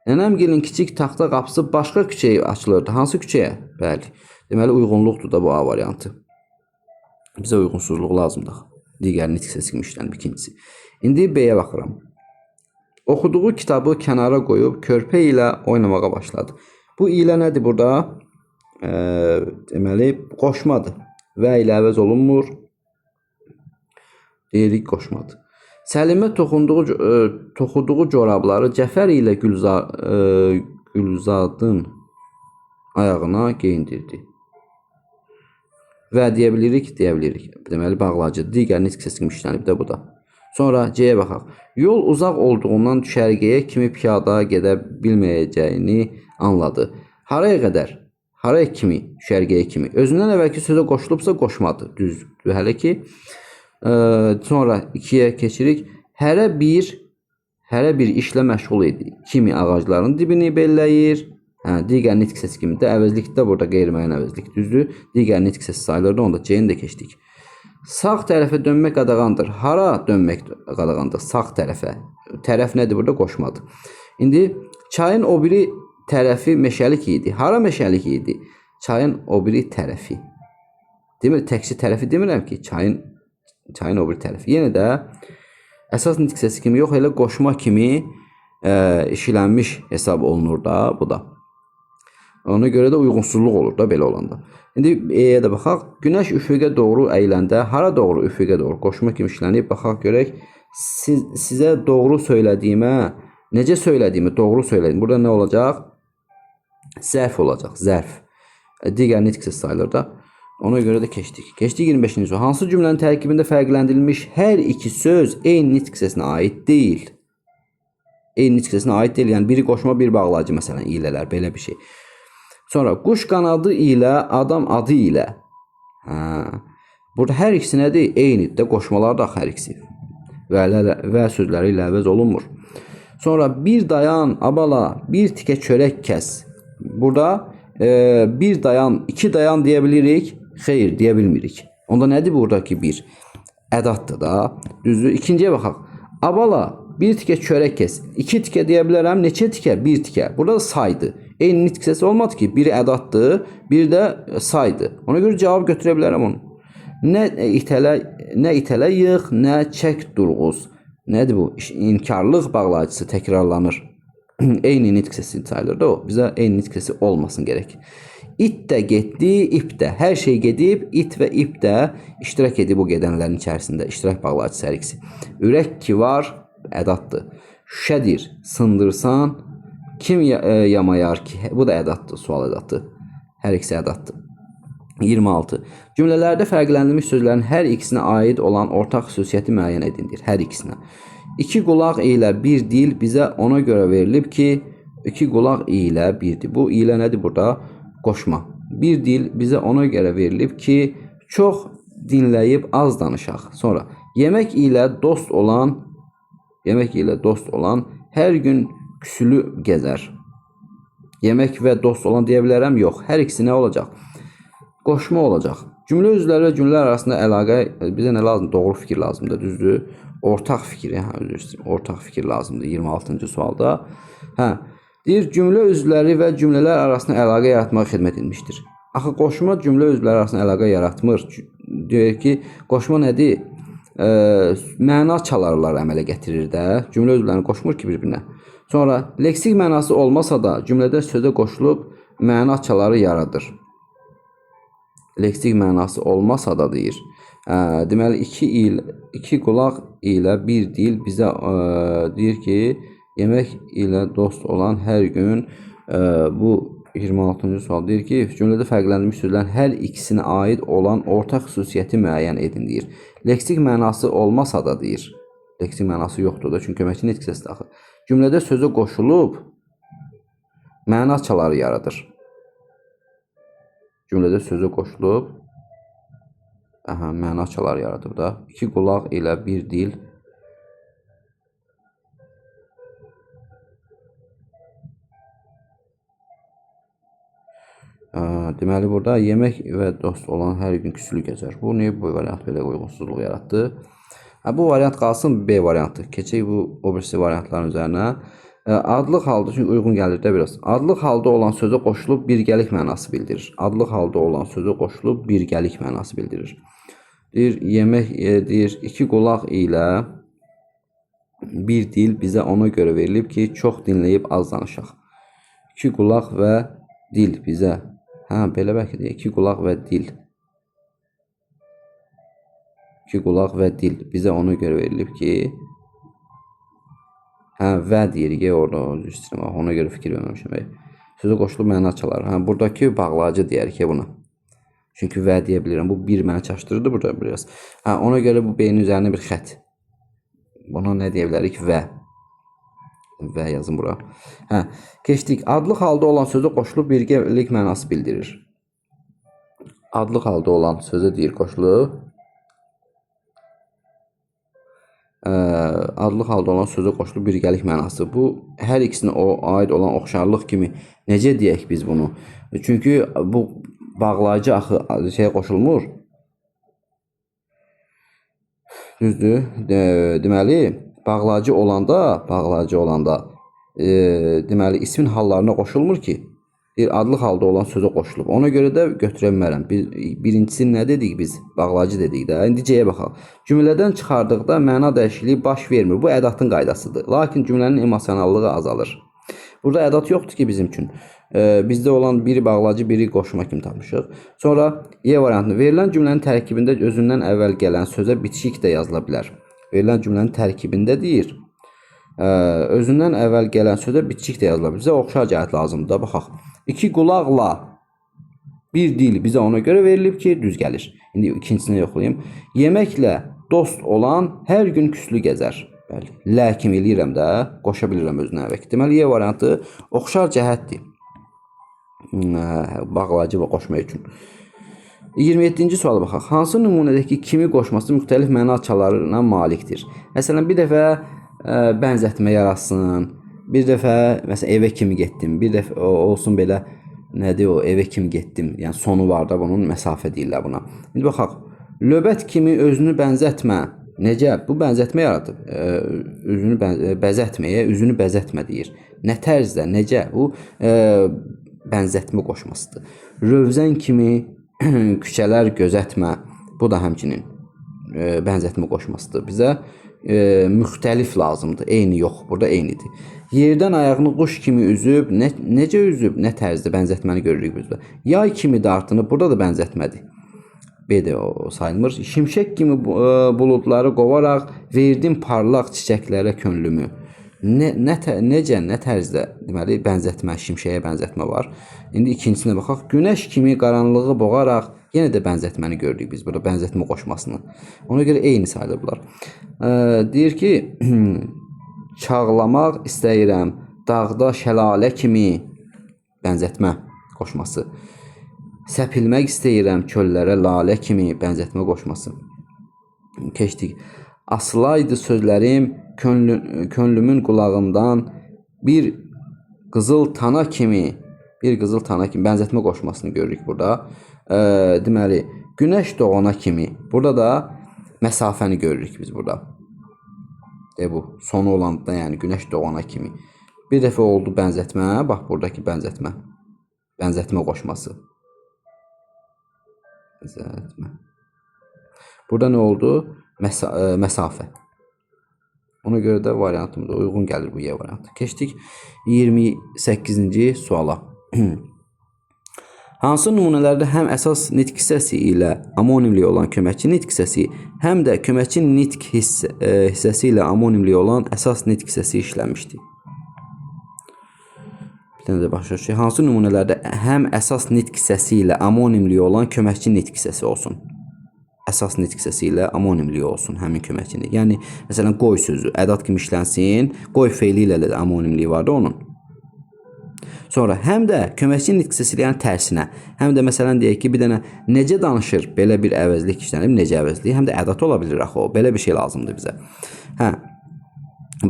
Nənəmgilin kiçik taxta qapısı başqa küçəyə açılırdı. Hansı küçəyə? Bəli. Deməli, uyğunluqdur da bu A variantı. Bizə uyğunsuzluq lazımdır. Digər nitq hissəsi kimi işlənib ikincisi. İndi B-yə baxıram. Oxuduğu kitabı kənara qoyub körpə ilə oynamağa başladı. Bu ilə nədir burada? Deməli, qoşmadır. Və ilə əvəz olunmur. Deyirik qoşmadır. Səlimə toxuduğu corabları Cəfər ilə Gülzadın ayağına geyindirdi. Və deyə bilirik. Deməli, bağlacı. Digər nitq səsi kimi işlənib də bu da. Sonra C-yə baxaq. Yol uzaq olduğundan düşərgəyə kimi piyada gedə bilməyəcəyini anladı. Haraya qədər? Haraya kimi? Düşərgəyə kimi. Özündən əvvəlki sözə qoşulubsa qoşmadı. Düzdür. Hələ ki. Sonra 2-yə keçirik. Hərə bir işlə məşğul idi. Kimi ağacların dibini belləyir. Digər nitq səsi kimi də əvəzlikdə burada qeyri-müəyyən əvəzlik düzdür. Digər nitq səsi sayılırdı. Onda C-ni də keçdik. Sağ tərəfə dönmək qadağandır. Hara dönmək qadağandır? Sağ tərəfə. Tərəf nədir burada? Qoşmadır. İndi çayın o biri tərəfi meşəlik idi. Hara meşəlik idi? Çayın o biri tərəfi. Demir, təkcə tərəfi demirəm ki, çayın o biri tərəfi. Yenə də əsas nitq səsi kimi yox, elə qoşma kimi işlənmiş hesab olunur da bu da. Ona görə də uyğunsuzluq olur da belə olanda. İndi E-yə də baxaq. Günəş üfüqə doğru əyləndə, hara doğru üfüqə doğru qoşma kimi işlənib. Baxaq görək. Sizə doğru söylədiyimə, necə söylədiyimi doğru söylədim. Burada nə olacaq? Zərf olacaq. Zərf. Digər nitq səsi sayılır da. Ona görə də keçdik. Keçdik 25-ci sual. Hansı cümlənin tərkibində fərqləndirilmiş hər iki söz eyni nitq səsinə aid deyil? Eyni nitq səsinə aid deyil. Yəni biri qoşma, biri bağlacı məsələn ilələr, belə bir şey. Sonra quş qanadı ilə, adam adı ilə. Burada hər ikisi nədir? Eynidir də, qoşmalar da hər ikisi. Və sözləri ilə əvəz olunmur. Sonra bir dayan, abala, bir tikə çörək kəs. Burada bir dayan, iki dayan deyə bilirik. Xeyr, deyə bilmirik. Onda nədir buradakı bir? Ədatdır da. Düzdür. İkinciyə baxaq. Abala, bir tikə çörək kəs. İki tikə deyə bilərəm. Neçə tikə? Bir tikə. Burada saydı. Eyni nitq səsi olmadı ki, biri ədatdır, biri də saydı. Ona görə cavab götürə bilərəm onu. Nə itələyik, nə çək durğuz. Nədir bu? İnkarlıq bağlacısı təkrarlanır. Eyni nitq səsi sayılır da o. Bizə eyni nitq səsi olmasın gərək. İt də getdi, ip də. Hər şey gedib, it və ip də iştirak edib o gedənlərin içərisində. İştirak bağlacısı hər ikisi. Ürək ki var, ədatdır. Şüşədir, sındırsan, kim yamayar ki? Bu da ədatdır, sual ədatdır. Hər ikisi ədatdır. 26. Cümlələrdə fərqləndirilmiş sözlərin hər ikisinə aid olan ortaq xüsusiyyəti müəyyən edindir. Hər ikisinə. İki qulaq ilə bir dil bizə ona görə verilib ki, iki qulaq ilə bir dil. Bu ilə nədir burada? Qoşma. Bir dil bizə ona görə verilib ki, çox dinləyib az danışaq. Sonra yemək ilə dost olan hər gün küsülü gəzər. Yemək və dost olan deyə bilərəm? Yox. Hər ikisi nə olacaq? Qoşma olacaq. Cümlə üzvləri və cümlələr arasında əlaqə bizə nə lazımdır? Doğru fikir lazımdır, düzdür? Ortaq fikir, ortaq fikir lazımdır 26-cı sualda. Deyir, cümlə üzvləri və cümlələr arasında əlaqə yaratmağa xidmət etmişdir. Axı qoşma cümlə üzvləri arasında əlaqə yaratmır. Deyir ki, qoşma nədir? Məna çalarlar əmələ gətirir də. Cümlə üzvlərini qoşmur ki bir-birinə. Sonra leksik mənası olmasa da cümlədə sözə qoşulub məna açaları yaradır. Leksik mənası olmasa da deyir. Deməli iki qulaq ilə bir dil bizə deyir ki, yemək ilə dost olan hər gün bu 26-cı sual deyir ki, cümlədə fərqləndirilmiş sözlərin hər ikisinə aid olan ortaq xüsusiyyəti müəyyən edin deyir. Leksik mənası olmasa da deyir. Leksik mənası yoxdur da, çünki köməkçi nitq səsi daxil. Cümlədə sözə qoşulub məna açaları yaradır. Cümlədə sözə qoşulub məna açaları yaradır da. İki qulaq ilə bir dil. Deməli, burada yemək və dost olan hər gün küsülü gəzər. Bu niyə bu variant belə uyğunsuzluq yaratdı? Bu variant qalsın B variantı. Keçək bu birisi variantların üzərinə. Adlıq halda, çünki uyğun gəlir də biraz. Adlıq halda olan sözə qoşulub birgəlik mənası bildirir. Adlıq halda olan sözə qoşulub birgəlik mənası bildirir. Deyir, yemək deyir, iki qulaq ilə Bir dil bizə ona görə verilib ki, çox dinləyib az danışaq. İki qulaq və dil bizə. Belə bəlkə də iki qulaq və dil. İki qulaq və dil bizə ona görə verilib ki, və deyirik orada ona görə fikir verməmişəm. Sözə qoşulub məna çalar. Buradakı bağlayıcı deyərik buna. Çünki və deyə bilirəm. Bu bir məni çaşdırırdı burada biraz. Ona görə bu B-nin üzərində bir xətt. Buna nə deyə bilərik? Və. Və yazın bura. Keçdik. Adlıq halda olan sözə qoşulub birgəlik mənası bildirir. Adlıq halda olan sözə deyir qoşulub. Adlıq halda olan sözə qoşulub birgəlik mənası. Bu hər ikisinə aid olan oxşarlıq kimi necə deyək biz bunu? Çünki bu bağlayıcı axı şeyə qoşulmur. Düzdür? Deməli, bağlayıcı olanda deməli ismin hallarına qoşulmur ki, bir adlıq halda olan sözə qoşulub. Ona görə də götürə bilmərəm. Birincisi nə dedik biz? Bağlayıcı dedik də. İndi C-yə baxaq. Cümlədən çıxardıqda məna dəyişikliyi baş vermir. Bu ədatın qaydasıdır. Lakin cümlənin emosionallığı azalır. Burada ədat yoxdur ki bizim üçün. Bizdə olan biri bağlayıcı, biri qoşma kimi tapmışıq. Sonra E variantını. Verilən cümlənin tərkibində özündən əvvəl gələn sözə bitişik də yazıla bilər. Verilən cümlənin tərkibində deyir. Özündən əvvəl gələn sözə bitişik də yazıla bilər. Bizə oxşar cəhət lazımdır da. Baxaq. İki qulaqla bir dil bizə ona görə verilib ki, düz gəlir. İndi ikincisini yoxlayayım. Yeməklə dost olan hər gün küslü gəzər. Bəli. Lə kimi eləyirəm də, qoşa bilirəm özünə əvvəl. Deməli, E variantı oxşar cəhətdir. Bağlayıcı və qoşma üçün. 27-ci suala baxaq. Hansı nümunədəki kimi qoşması müxtəlif mənaçalarına malikdir? Məsələn, bir dəfə bənzətmə yaratsın, bir dəfə məsələn evə kimi getdim, bir dəfə olsun belə nədir o evə kimi getdim. Yəni sonu var da bunun, məsafə deyirlər buna. İndi baxaq. Löbət kimi özünü bənzətmə. Necə? Bu bənzətmə yaradıb. Özünü bəzətməyə, üzünü bəzətmə deyir. Nə tərzdə, necə? Bu bənzətmə qoşmasıdır. Rövzən kimi küçələr gözətmə. Bu da həmçinin bənzətmə qoşmasıdır. Bizə müxtəlif lazımdır. Eyni yox. Burada eynidir. Yerdən ayağını quş kimi üzüb, necə üzüb, nə tərzdə bənzətməni görürük biz. Yay kimi dartınıb, burada da bənzətmədir. B də o sayılmır. Şimşək kimi buludları qovaraq verdim parlaq çiçəklərə könlümü. Necə, nə tərzdə deməli bənzətmə, şimşəyə bənzətmə var. İndi ikincisinə baxaq. Günəş kimi qaranlığı boğaraq yenə də bənzətməni gördük biz burada, bənzətmə qoşmasını. Ona görə eyni sayılırlar. Deyir ki, çağlamaq istəyirəm dağda şəlalə kimi bənzətmə qoşması. Səpilmək istəyirəm çöllərə lalə kimi bənzətmə qoşması. Keçdik. Asılaydı sözlərim könlümün qulağından bir qızıl tana kimi bənzətmə qoşmasını görürük burada. Deməli, günəş doğana kimi. Burada da məsafəni görürük biz burada. Bu sonu olan da yəni günəş doğana kimi. Bir dəfə oldu bənzətmə. Bax buradakı bənzətmə. Bənzətmə qoşması. Burada nə oldu? Məsafə. Ona görə də variantımıza uyğun gəlir bu Y variantı. Keçdik 28-ci suala. Hansı nümunələrdə həm əsas nitq hissəsi ilə amonimli olan köməkçi nitq hissəsi, həm də köməkçi nitq hissəsi ilə amonimli olan əsas nitq hissəsi işlənmişdir? Bir dənə də başlayaq ki, hansı nümunələrdə həm əsas nitq hissəsi ilə amonimli olan köməkçi nitq hissəsi olsun? Əsas nitq hissəsi ilə amonimli olsun həmin köməkçi. Yəni, məsələn, qoy sözü ədat kimi işlənsin, qoy feili ilə də amonimliyi var da onun. Sonra həm də köməkçi nitq hissəsi ilə yəni tərsinə, həm də məsələn deyək ki, bir dənə necə danışır, belə bir əvəzlik işlənib, necə əvəzlik, həm də ədat ola bilir axı o, belə bir şey lazımdır bizə.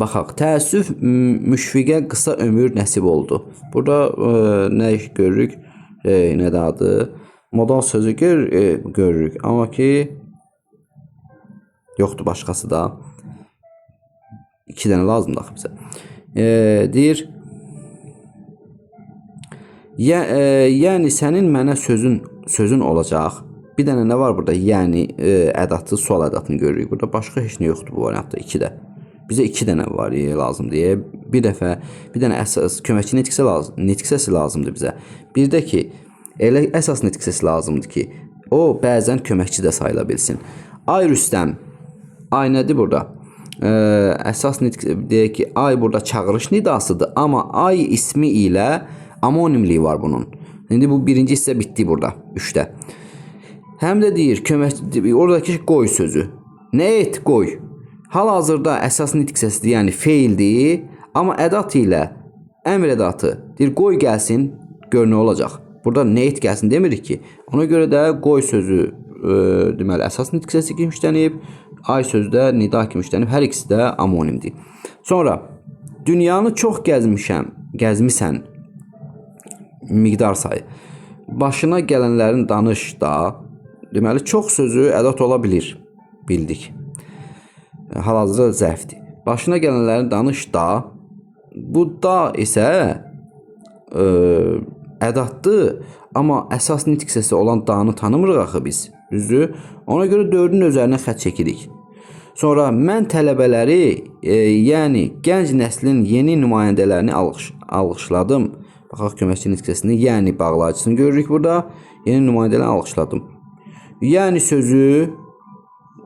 Baxaq, təəssüf müşfiqə qısa ömür nəsib oldu. Burada nə iş görürük, nə də adı? Modal sözü görürük. Amma ki, yoxdur başqası da. 2 dənə lazımdır axı bizə. Deyir, yəni sənin mənə sözün olacaq. Bir dənə nə var burada? Yəni ədatı, sual ədatını görürük. Burada başqa heç nə yoxdur bu variantda 2-də. Bizə 2 dənə var lazımdır. Bir dənə əsas köməkçi nitq səsi lazımdır bizə. Bir də ki, elə əsas nitq səsi lazımdır ki, o bəzən köməkçi də sayıla bilsin. Ay Rüstəm. Ay nədir burada? Əsas nitq deyək ki, ay burada çağırış nidasıdır, amma ay ismi ilə amonimliyi var bunun. İndi bu birinci hissə bitdi burada 3-də. Həm də deyir köməkçi, oradakı qoy sözü. Nə et qoy? Hal-hazırda əsas nitq səsidir, yəni feildir, amma ədat ilə əmr ədatı deyir qoy gəlsin, gör nə olacaq. Burada nə et gəlsin demirik ki. Ona görə də qoy sözü deməli əsas nitq səsi kimi işlənib, ay sözü də nida kimi işlənib, hər ikisi də amonimdir. Sonra dünyanı çox gəzmisən miqdar sayı. Başına gələnlərin danış da, deməli çox sözü ədat ola bilir, bildik. Hal-hazırda zərfdir. Başına gələnlərin danış da, bu da isə ədatdır, amma əsas nitq səsi olan danı tanımırıq axı biz. Düzdür? Ona görə 4-ün üzərinə xətt çəkirik. Sonra mən tələbələri, yəni gənc nəslin yeni nümayəndələrini alqışladım. Baxaq köməkçi nitq səsini, yəni bağlayıcısını görürük burada. Yeni nümayəndələrini alqışladım. Yəni sözü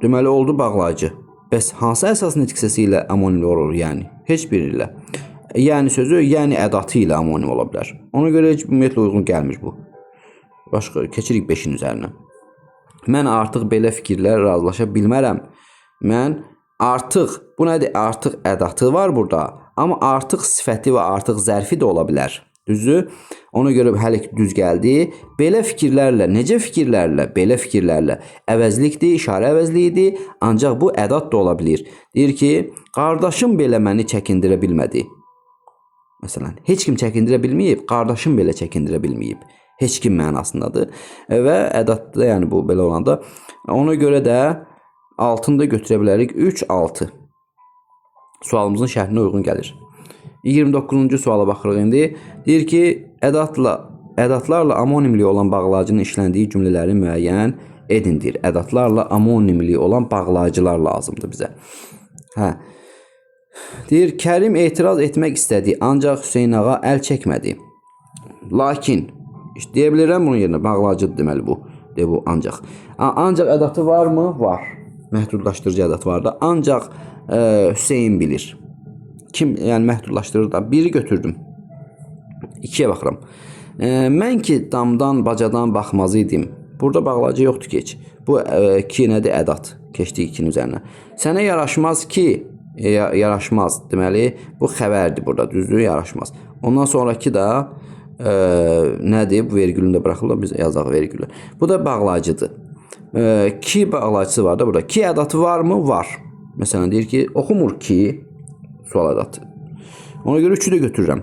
deməli oldu bağlayıcı. Bəs hansı əsas nitq səsi ilə amonimli olur yəni? Heç biri ilə. Yəni sözü, yəni ədatı ilə anonim ola bilər. Ona görə heç ümumiyyətlə uyğun gəlmir bu. Başqa keçirik 5-in üzərinə. Mən artıq belə fikirlər razılaşa bilmərəm. Mən artıq, bu nədir? Artıq ədatı var burada. Amma artıq sifəti və artıq zərfi də ola bilər. Düzdür? Ona görə hələ ki düz gəldi. Belə fikirlərlə, necə fikirlərlə? Belə fikirlərlə əvəzlikdir, işarə əvəzliyidir. Ancaq bu ədat da ola bilir. Deyir ki, qardaşım belə məni çəkindirə bilmədi. Məsələn, heç kim çəkindirə bilməyib, qardaşım belə çəkindirə bilməyib. Heç kim mənasındadır. Və ədatda, yəni bu belə olanda. Ona görə də altını da götürə bilərik. 3-6. Sualımızın şərhinə uyğun gəlir. 29-cu suala baxırıq indi. Deyir ki, ədatlarla amonimli olan bağlayıcının işləndiyi cümlələri müəyyən edindir. Ədatlarla amonimli olan bağlayıcılar lazımdır bizə. Deyir, Kərim etiraz etmək istədi, ancaq Hüseyn ağa əl çəkmədi. Lakin, deyə bilirəm bunun yerinə, bağlayıcıdır deməli bu. Bu ancaq. Ancaq ədatı varmı? Var. Məhdudlaşdırıcı ədat var da. Ancaq Hüseyn bilir. Kim yəni məhdudlaşdırır da? Biri götürdüm. 2-yə baxıram. Mən ki damdan, bacadan baxmaz idim. Burada bağlayıcı yoxdur ki heç. Bu 2 nədir? Ədat. Keçdik 2-nin üzərinə. Sənə yaraşmaz ki, yaraşmaz. Deməli, bu xəbərdir burada. Düzdür? Yaraşmaz. Ondan sonraki da nədir? Bu vergülünü də bıraxırlar. Biz yazaq vergülü. Bu da bağlayıcıdır. Ki bağlayıcısı var da burada. Ki ədatı varmı? Var. Məsələn, deyir ki, oxumur ki sual ədatı. Ona görə 3-ü də götürürəm.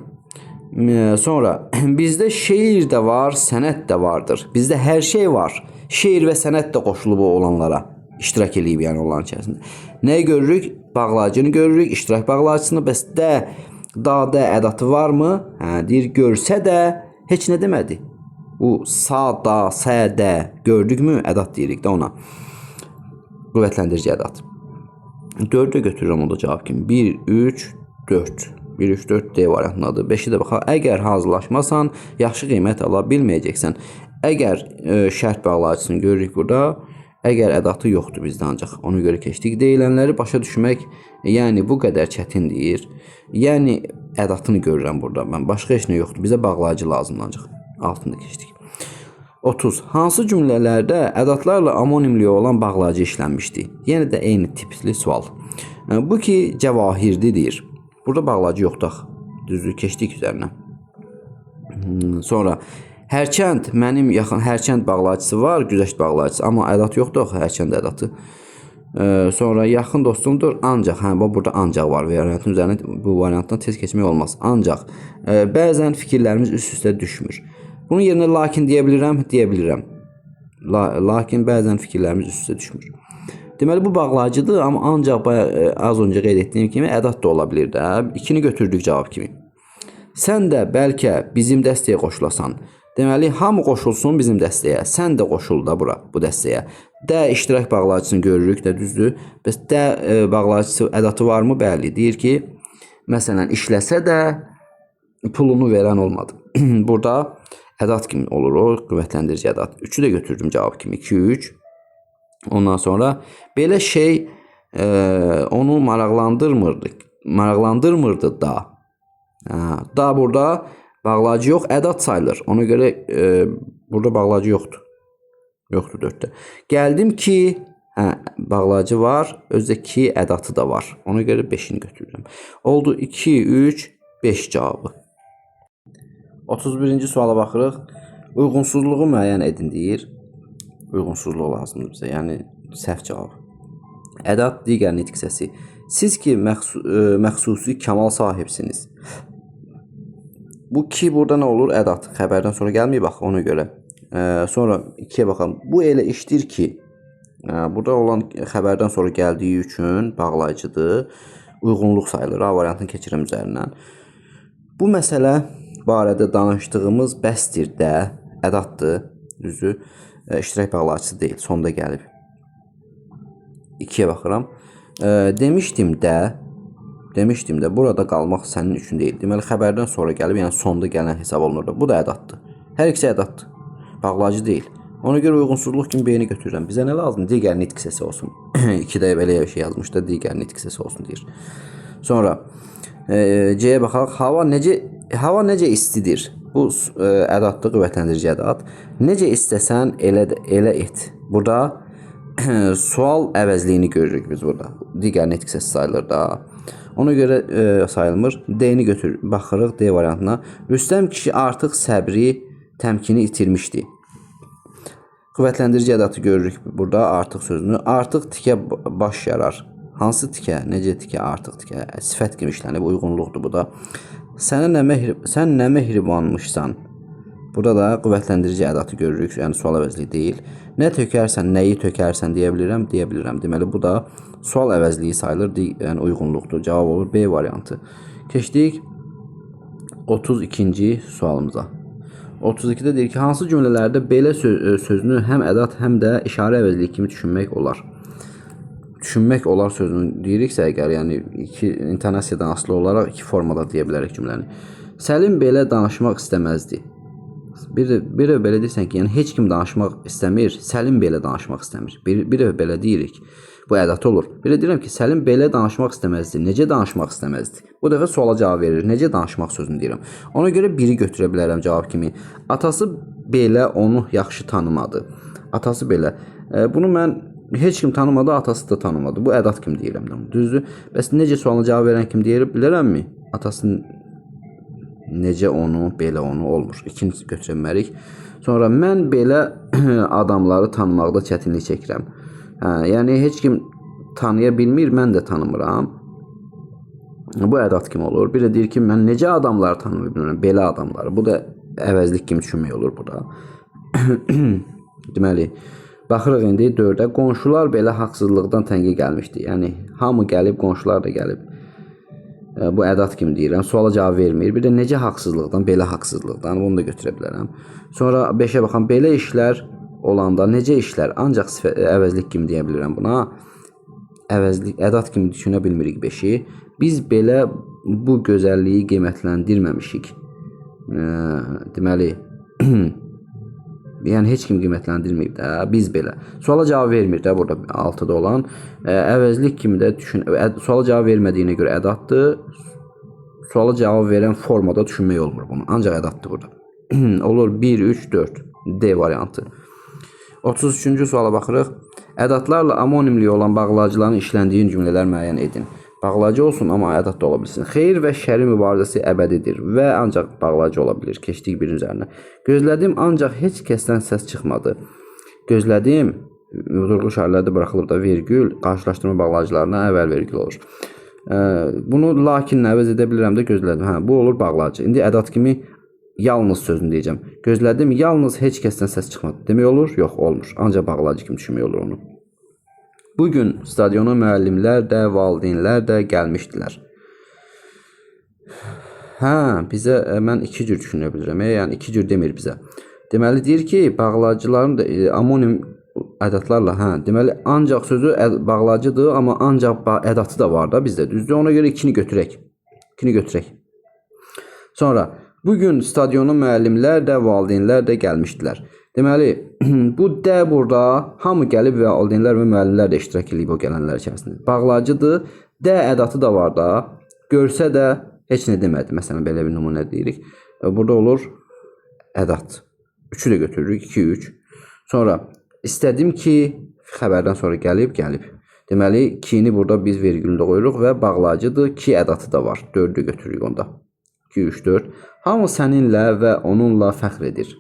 Sonra bizdə şeir də var, sənət də vardır. Bizdə hər şey var. Şeir və sənət də qoşulub olanlara. İştirak eləyib yəni onların içərisində. Nəyi görürük? Bağlayıcını görürük. İştirak bağlayıcısını. Bəs da ədatı varmı? Deyir, görsə də heç nə demədi. Bu sa, da, sə, də gördükmü? Ədat deyirik də ona. Qüvvətləndirici ədat. 4-ü götürürəm onda cavab kimi. 1, 3, 4. 1, 3, 4 D variantındadır. 5-i də baxaq. Əgər hazırlaşmasan, yaxşı qiymət ala bilməyəcəksən. Əgər şərt bağlayıcısını görürük burada. Əgər ədatı yoxdur bizdə ancaq. Ona görə keçdik. Deyilənləri başa düşmək, yəni bu qədər çətindir. Yəni ədatını görürəm burada. Mən başqa heç nə yoxdur. Bizə bağlayıcı lazımdır ancaq. Altında keçdik. 30. Hansı cümlələrdə ədatlarla amonimli olan bağlayıcı işlənmişdir? Yenə də eyni tipli sual. Bu ki, cəvahirdir deyir. Burada bağlayıcı yoxdur. Düzdür, keçdik üzərinə. Sonra, hərçənd, mənim yaxın hərçənd bağlayıcısı var, güzəşt bağlayıcısı. Amma ədat yoxdur, hərçənd ədatı. Sonra, yaxın dostumdur, ancaq, burada ancaq var. Variantın üzərinə bu variantdan tez keçmək olmaz. Ancaq, bəzən fikirlərimiz üst-üstə düşmür. Bunun yerinə lakin deyə bilirəm, deyə bilirəm. Lakin bəzən fikirlərimiz üst-üstə düşmür. Deməli, bu bağlayıcıdır, amma ancaq az öncə qeyd etdiyim kimi ədat da ola bilir də. 2-ni götürdük cavab kimi. Sən də bəlkə bizim dəstəyə qoşulasan. Deməli, hamı qoşulsun bizim dəstəyə. Sən də qoşul da bura, bu dəstəyə. D iştirak bağlayıcısını görürük də, düzdür? Bəs D bağlayıcısı ədatı varmı? Bəli. Deyir ki, məsələn, işləsə də pulunu verən olmadı. Burada ədat kimi olur o, qüvvətləndirici ədat. 3-ü də götürdüm cavab kimi. 2, 3. Ondan sonra belə şey onu maraqlandırmırdı da. Da burada bağlayıcı yox, ədat sayılır. Ona görə burada bağlayıcı yoxdur. Yoxdur 4-də. Gəldim ki, bağlayıcı var, özdə ki, ədatı da var. Ona görə 5-ini götürürəm. Oldu 2, 3, 5 cavabı. 31-ci suala baxırıq. Uyğunsuzluğu müəyyən edin deyir. Uyğunsuzluq lazımdır bizə, yəni səhv cavab. Ədat digər nitq səsi. Siz ki, məxsusi kamal sahibsiniz. Bu ki, burada nə olur? Ədat. Xəbərdən sonra gəlməyib, bax, ona görə. Sonra 2-yə baxalım. Bu elə işdir ki, burada olan xəbərdən sonra gəldiyi üçün bağlayıcıdır. Uyğunluq sayılır. A variantını keçirəm üzərindən. Bu məsələ barədə danışdığımız bəsdir də, ədatdır, düzü, iştirak bağlayıcısı deyil, sonda gəlib. 2-yə baxıram. Demişdim də, burada qalmaq sənin üçün deyil. Deməli, xəbərdən sonra gəlib, yəni sonda gələn hesab olunur. Bu da ədatdır. Hər ikisi ədatdır. Bağlayıcı deyil. Ona görə uyğunsuzluq kimi B-ni götürürəm. Bizə nə lazım? Digər nitq səsi olsun. 2-də belə bir şey yazmış da, digər nitq səsi olsun deyir. Sonra C-yə baxaq. Hava necə istidir? Bu ədatdır, qüvvətləndirici ədat. Necə istəsən elə et. Burada sual əvəzliyini görürük biz burada. Digər nitq səsi sayılır da. Ona görə sayılmır. D-ni baxırıq D variantına. Rüstəm kişi artıq səbri, təmkini itirmişdi. Qüvvətləndirici ədatı görürük burada, artıq sözünü. Artıq tikə baş yarar. Hansı tikə? Necə tikə? Artıq tikə. Sifət kimi işlənib, uyğunluqdur bu da. Sən nə mehribanmışsan. Burada da qüvvətləndirici ədatı görürük, yəni sual əvəzliyi deyil. Nə tökərsən, nəyi tökərsən deyə bilirəm, deyə bilirəm. Deməli, bu da sual əvəzliyi sayılır, yəni uyğunluqdur. Cavab olur B variantı. Keçdik 32-ci sualımıza. 32-də deyir ki, hansı cümlələrdə belə sözünü həm ədat, həm də işarə əvəzliyi kimi düşünmək olar? Düşünmək olar sözünü deyiriksə əgər, yəni intonasiyadan asılı olaraq iki formada deyə bilərik cümləni. Səlim belə danışmaq istəməzdi. Bir də belə deyirsən ki, yəni heç kim danışmaq istəmir, Səlim belə danışmaq istəmir. Bir də belə deyirik. Bu ədat olur. Bir də deyirəm ki, Səlim belə danışmaq istəməzdi. Necə danışmaq istəməzdi? Bu dəfə suala cavab verir. Necə danışmaq sözünü deyirəm. Ona görə biri götürə bilərəm cavab kimi. Atası belə onu yaxşı tanımadı. Atası belə. Bunu mən heç kim tanımadı, atası da tanımadı. Bu ədat kimi deyirəm. Düzdür? Bəs necə sualına cavab verən kim deyir, bilərəmmi? Atası necə onu, belə onu olmur. İkinci götürəmərik. Sonra mən belə adamları tanımaqda çətinlik çəkirəm. Yəni heç kim tanıya bilmir, mən də tanımıram. Bu ədat kimi olur. Bir də deyir ki, mən necə adamları tanımaya bilmirəm, belə adamları. Bu da əvəzlik kimi düşünmək olur burada. Deməli, baxırıq indi 4-ə. Qonşular belə haqsızlıqdan təngə gəlmişdi. Yəni, hamı gəlib, qonşular da gəlib. Bu ədat kimi deyirəm. Suala cavab vermir. Bir də necə haqsızlıqdan, belə haqsızlıqdan. Bunu da götürə bilərəm. Sonra 5-ə baxın. Belə işlər olanda necə işlər? Ancaq əvəzlik kimi deyə bilirəm buna. Əvəzlik, ədat kimi düşünə bilmirik 5-i. Biz belə bu gözəlliyi qiymətləndirməmişik. Deməli, yəni heç kim qiymətləndirməyib də, biz belə. Suala cavab vermir də burada 6-da olan. Əvəzlik kimi də suala cavab vermədiyinə görə ədatdır. Suala cavab verən formada düşünmək olmur bunu. Ancaq ədatdır burada. Olur 1, 3, 4. D variantı. 33-cü suala baxırıq. Ədatlarla amonimli olan bağlayıcıların işləndiyi cümlələr müəyyən edin. Bağlayıcı olsun, amma ədat da ola bilsin. Xeyir və şəri mübarizəsi əbədidir və ancaq bağlayıcı ola bilir. Keçdik birin üzərinə. Gözlədim, ancaq heç kəsdən səs çıxmadı. Gözlədim, vurğu işarələrdə buraxılıb da vergül, qarşılaşdırma bağlayıcılarına əvvəl vergül olur. Bunu lakinlə əvəz edə bilirəm də gözlədim. Bu olur bağlayıcı. İndi ədat kimi yalnız sözünü deyəcəm. Gözlədim, yalnız heç kəsdən səs çıxmadı. Demək olur? Yox, olmur. Ancaq bağlayıcı kimi düşünmək olur onu. Bugün stadiona müəllimlər də, valideynlər də gəlmişdilər. Bizə mən iki cür düşünə bilirəm. Yəni iki cür demir bizə. Deməli deyir ki, bağlayıcıların da amonim ədədlərlə, hə, deməli ancaq sözü bağlacıdır, amma ancaq ədatı da var da bizdə. Düzdür? Ona görə 2-ni götürək. 2-ni götürək. Sonra bugün stadiona müəllimlər də, valideynlər də gəlmişdilər. Deməli, bu də burada hamı gəlib və valideynlər və müəllimlər də iştirak edib o gələnlər içərisində. Bağlacıdır. Də ədatı da var da. Görsə də heç nə demədi. Məsələn, belə bir nümunə deyirik. Burada olur ədat. 3-ü də götürürük. 2, 3. Sonra istədim ki, xəbərdən sonra gəlib. Deməli, 2-ni burada biz vergülündə qoyuruq və bağlacıdır. 2 ədatı da var. 4-ü götürürük onda. 2, 3, 4. Hamı səninlə və onunla fəxr edir.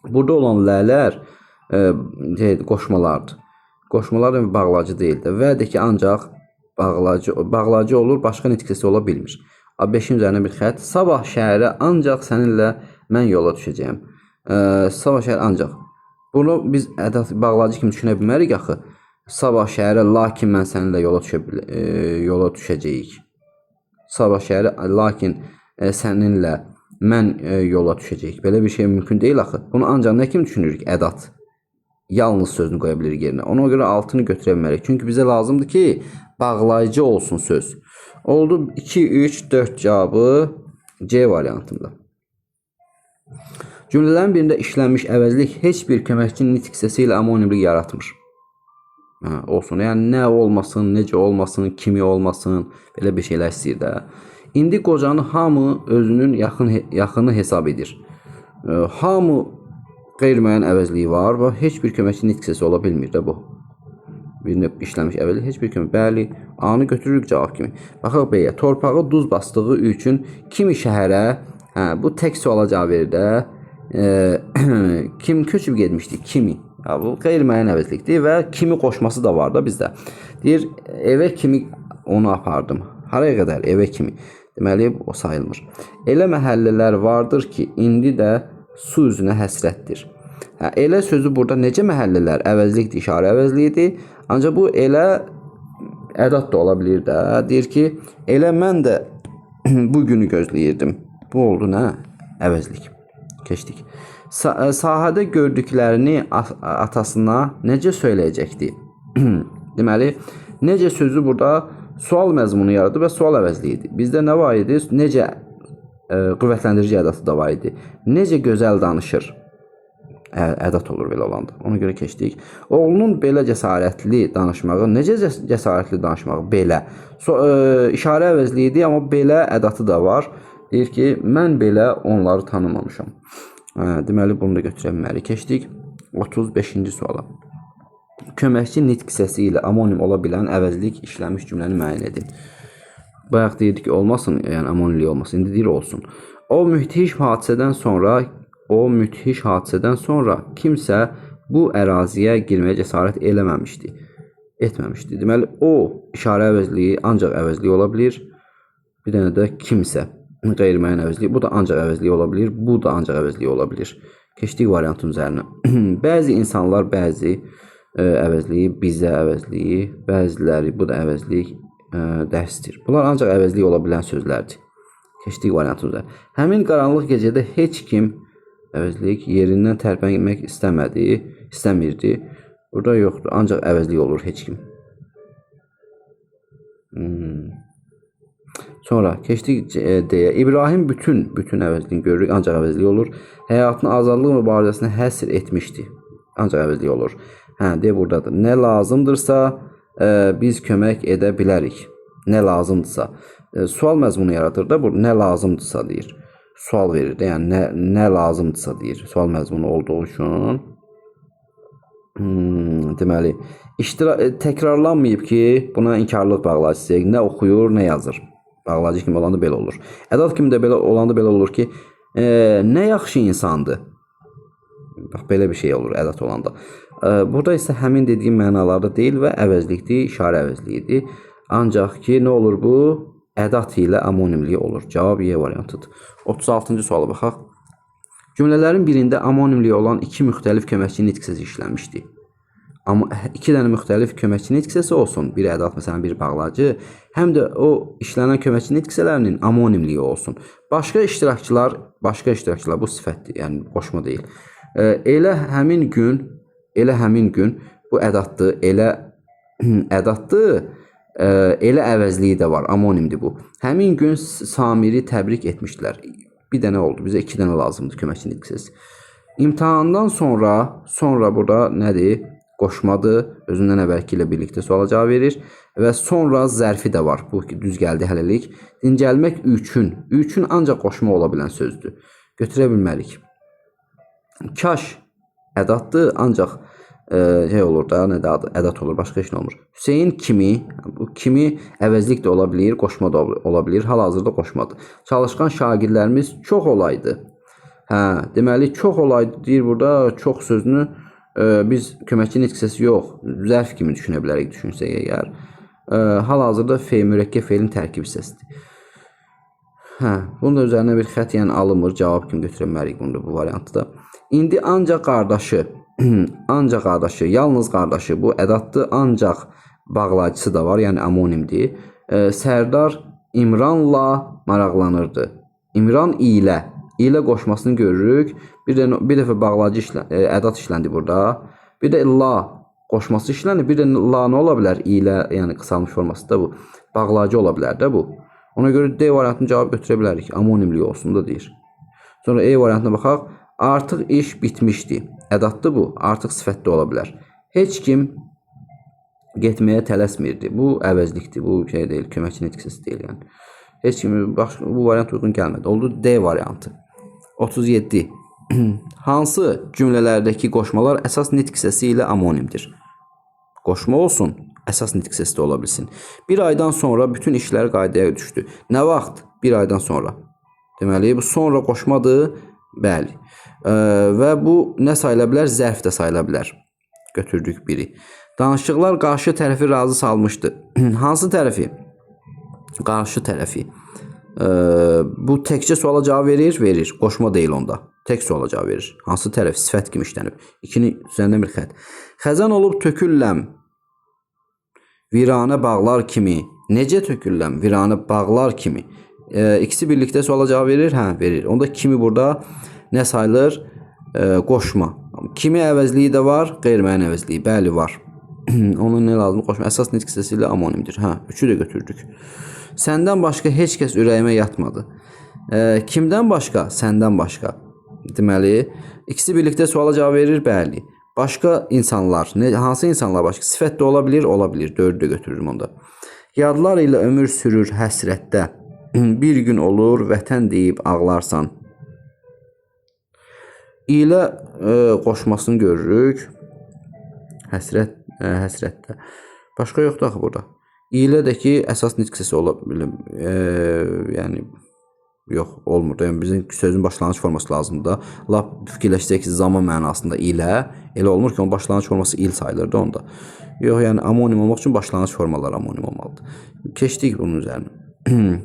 Burada olan lələr qoşmalardır. Qoşmalar bağlacı deyildir. Və də ki, ancaq bağlacı olur, başqa nitqisi ola bilmir. 5-in üzərinə bir xət. Sabah şəhərə ancaq səninlə mən yola düşəcəyəm. Sabah şəhər ancaq. Bunu biz bağlacı kimi düşünə bilmərik axı. Sabah şəhərə lakin mən səninlə yola düşəcəyik. Sabah şəhərə lakin səninlə mən yola düşəcəyik. Belə bir şey mümkün deyil axı. Bunu ancaq nə kimi düşünürük? Ədat. Yalnız sözünü qoya bilirik yerinə. Ona görə 6-nı götürə bilmərik. Çünki bizə lazımdır ki, bağlayıcı olsun söz. Oldu 2, 3, 4 cavabı C variantında. Cümlələrin birində işlənmiş əvəzlik heç bir köməkçinin nitq hissəsi ilə amonimlik yaratmır. Olsun. Yəni nə olmasın, necə olmasın, kimi olmasın, belə bir şeylər istəyir də. İndi qocanı hamı özünün yaxını hesab edir. Hamı qeyri-müəyyən əvəzliyi var və heç bir köməkçi nitq hissəsi ola bilmir də bu. Birində işlənmiş əvəzlik heç bir kömək. Bəli, A-nı götürürük cavab kimi. Baxaq B-yə. Torpağı duz basdığı üçün kimi şəhərə, bu tək suala cavab verir də. Kim köçüb getmişdi? Kimi. Bu qeyri-müəyyən əvəzlikdir və kimi qoşması da var da bizdə. Deyir, evə kimi onu apardım. Haraya qədər? Evə kimi. Deməli, o sayılmır. Elə məhəllələr vardır ki, indi də su üzünə həsrətdir. Elə sözü burada necə məhəllələr? Əvəzlikdir, işarə əvəzliyidir. Ancaq bu elə ədat da ola bilir də. Deyir ki, elə mən də bu günü gözləyirdim. Bu oldu nə? Əvəzlik. Keçdik. Sahədə gördüklərini atasına necə söyləyəcəkdi? Deməli, necə sözü burada sual məzmunu yaradı və sual əvəzliyidir. Bizdə nə var idi? Necə qüvvətləndirici ədatı da var idi. Necə gözəl danışır? Ədat olur belə olanda. Ona görə keçdik. Oğlunun belə cəsarətli danışmağı, necə cəsarətli danışmağı? Belə. İşarə əvəzliyidir, amma belə ədatı da var. Deyir ki, mən belə onları tanımamışam. Deməli, bunu da götürə bilmərik. Keçdik 35-ci suala. Köməkçi nitq hissəsi ilə amonim ola bilən əvəzlik işlənmiş cümləni müəyyən edin. Bayaq deyirdik ki, olmasın, yəni amonimlik olmasın. İndi deyir olsun. O müthiş hadisədən sonra kimsə bu əraziyə girməyə cəsarət etməmişdi. Deməli, o işarə əvəzliyi ancaq əvəzliyi ola bilir. Bir dənə də kimsə. Qeyri-müəyyən əvəzliyi. Bu da ancaq əvəzliyi ola bilir. Bu da ancaq əvəzliyi ola bilir. Keçdik variantın üzərinə. Bəzi insanlar bəzi əvəzliyi, bizə əvəzliyi, bəziləri, bu da əvəzlik dərsdir. Bunlar ancaq əvəzliyi ola bilən sözlərdir. Keçdik variantın üzərinə. Həmin qaranlıq gecədə heç kim əvəzlik yerindən tərpənmək istəmirdi. Burada yoxdur. Ancaq əvəzliyi olur heç kim. Sonra keçdik D-yə. İbrahim bütün əvəzliyini görürük, ancaq əvəzliyi olur. Həyatını azadlıq mübarizəsinə həsr etmişdi. Ancaq əvəzliyi olur. D buradadır. Nə lazımdırsa biz kömək edə bilərik. Nə lazımdırsa. Sual məzmunu yaradır da bu. Nə lazımdırsa deyir. Sual verir də, yəni nə lazımdırsa deyir. Sual məzmunu olduğu üçün. Deməli, təkrarlanmayıb ki, buna inkarlıq bağlayıcısı. Nə oxuyur, nə yazır. Bağlayıcı kimi olanda belə olur. Ədat kimi də olanda belə olur ki, nə yaxşı insandır. Bax, belə bir şey olur ədat olanda. Burada isə həmin dediyim mənalarda deyil və əvəzlikdir, işarə əvəzliyidir. Ancaq ki, nə olur bu? Ədat ilə amonimliyi olur. Cavab Y variantıdır. 36-cı suala baxaq. Cümlələrin birində amonimliyi olan iki müxtəlif köməkçi nitq hissəsi işlənmişdi. Amma iki dənə müxtəlif köməkçi nitq hissəsi olsun. Bir ədat, məsələn, bir bağlacı. Həm də o işlənən köməkçi nitq hissələrinin amonimliyi olsun. Başqa iştirakçılar bu sifətdir, yəni qoşma deyil. Elə həmin gün Elə həmin gün bu ədatdır, elə ədatdır, elə əvəzliyi də var, amonimdir bu. Həmin gün Samiri təbrik etmişdilər. Bir dənə oldu, bizə 2 dənə lazımdır köməkçi nitqsəsi. İmtahandan sonra burada nədir? Qoşmadır, özündən əvvəlki ilə birlikdə suala cavab verir və sonra zərfi də var. Bu düz gəldi hələlik. Dincəlmək üçün ancaq qoşma ola bilən sözdür. Götürə bilmərik. Kaş ədatdır, ancaq olur da, nə də adı, ədat olur, başqa heç nə olmur. Hüseyn kimi, bu kimi əvəzlik də ola bilir, qoşma da ola bilir. Hal-hazırda qoşmadır. Çalışqan şagirdlərimiz çox olaydı. Deməli, çox olaydı deyir burada, çox sözünü biz köməkçi nitqsəsi yox, zərf kimi düşünə bilərik, düşünsək əgər. Hal-hazırda mürəkkəb feilin tərkib hissəsidir. Bunun da üzərinə bir xət, yəni alınmır, cavab kimi götürə bilərik bunu bu variantı da. İndi ancaq qardaşı, ancaq qardaşı, yalnız qardaşı, bu ədatdır, ancaq bağlayıcısı da var, yəni amonimdir. Sərdar İmranla maraqlanırdı. İmran ilə qoşmasını görürük. Bir dəfə bağlayıcı ədat işləndi burada. Bir də la qoşması işlənir. Bir də la nə ola bilər? İlə, yəni qısalmış forması da bu. Bağlayıcı ola bilər də bu. Ona görə D variantının cavabı götürə bilərik. Amonimlik olsun da deyir. Sonra E variantına baxaq. Artıq iş bitmişdi. Ədatdır bu. Artıq sifətdə ola bilər. Heç kim getməyə tələsmirdi. Bu əvəzlikdir. Bu şey deyil. Köməkçi nitqsəsi deyil yəni. Heç kim bu variant uyğun gəlmədi. Oldu D variantı. 37. Hansı cümlələrdəki qoşmalar əsas nitq hissəsi ilə amonimdir? Qoşma olsun, əsas nitq hissəsi də ola bilsin. Bir aydan sonra bütün işlər qaydaya düşdü. Nə vaxt? Bir aydan sonra. Deməli, bu sonra qoşmadır. Bəli. Və bu nə sayıla bilər? Zərf də sayıla bilər. Götürdük biri. Danışıqlar qarşı tərəfi razı salmışdı. Hansı tərəfi? Qarşı tərəfi. Bu təkcə suala cavab verir. Qoşma deyil onda. Tək suala cavab verir. Hansı tərəf? Sifət kimi işlənib. 2-ni üzərindən bir xət. Xəzən olub tökülləm. Viranə bağlar kimi. Necə tökülləm? Viranə bağlar kimi. İkisi birlikdə suala cavab verir? Verir. Onda kimi burada nə sayılır? Qoşma. Kimi əvəzliyi də var, qeyri-müəyyən əvəzliyi. Bəli, var. Onun nə lazım? Qoşma. Əsas nitq hissəsi ilə amonimdir. Üçü də götürdük. Səndən başqa heç kəs ürəyimə yatmadı. Kimdən başqa? Səndən başqa. Deməli, ikisi birlikdə suala cavab verir, bəli. Başqa insanlar, hansı insanlar başqa? Sifət də ola bilir, ola bilir. 4-ü də götürürüm onda. Yadlar ilə ömür sürür həsrətdə. Bir gün olur, vətən deyib ağlarsan. İlə qoşmasını görürük. Həsrətdə. Başqa yoxdur axı burada. İlədəki əsas nitq hissəsi ola bilir. Yəni yox, olmur da. Yəni bizim sözün başlanğıc forması lazımdır da. Lap fikirləşsək ki, zaman mənasında ilə, elə olmur ki, onun başlanğıc forması il sayılır da onda. Yox, yəni amonim olmaq üçün başlanğıc formalar amonim olmalıdır. Keçdik bunun üzərinə.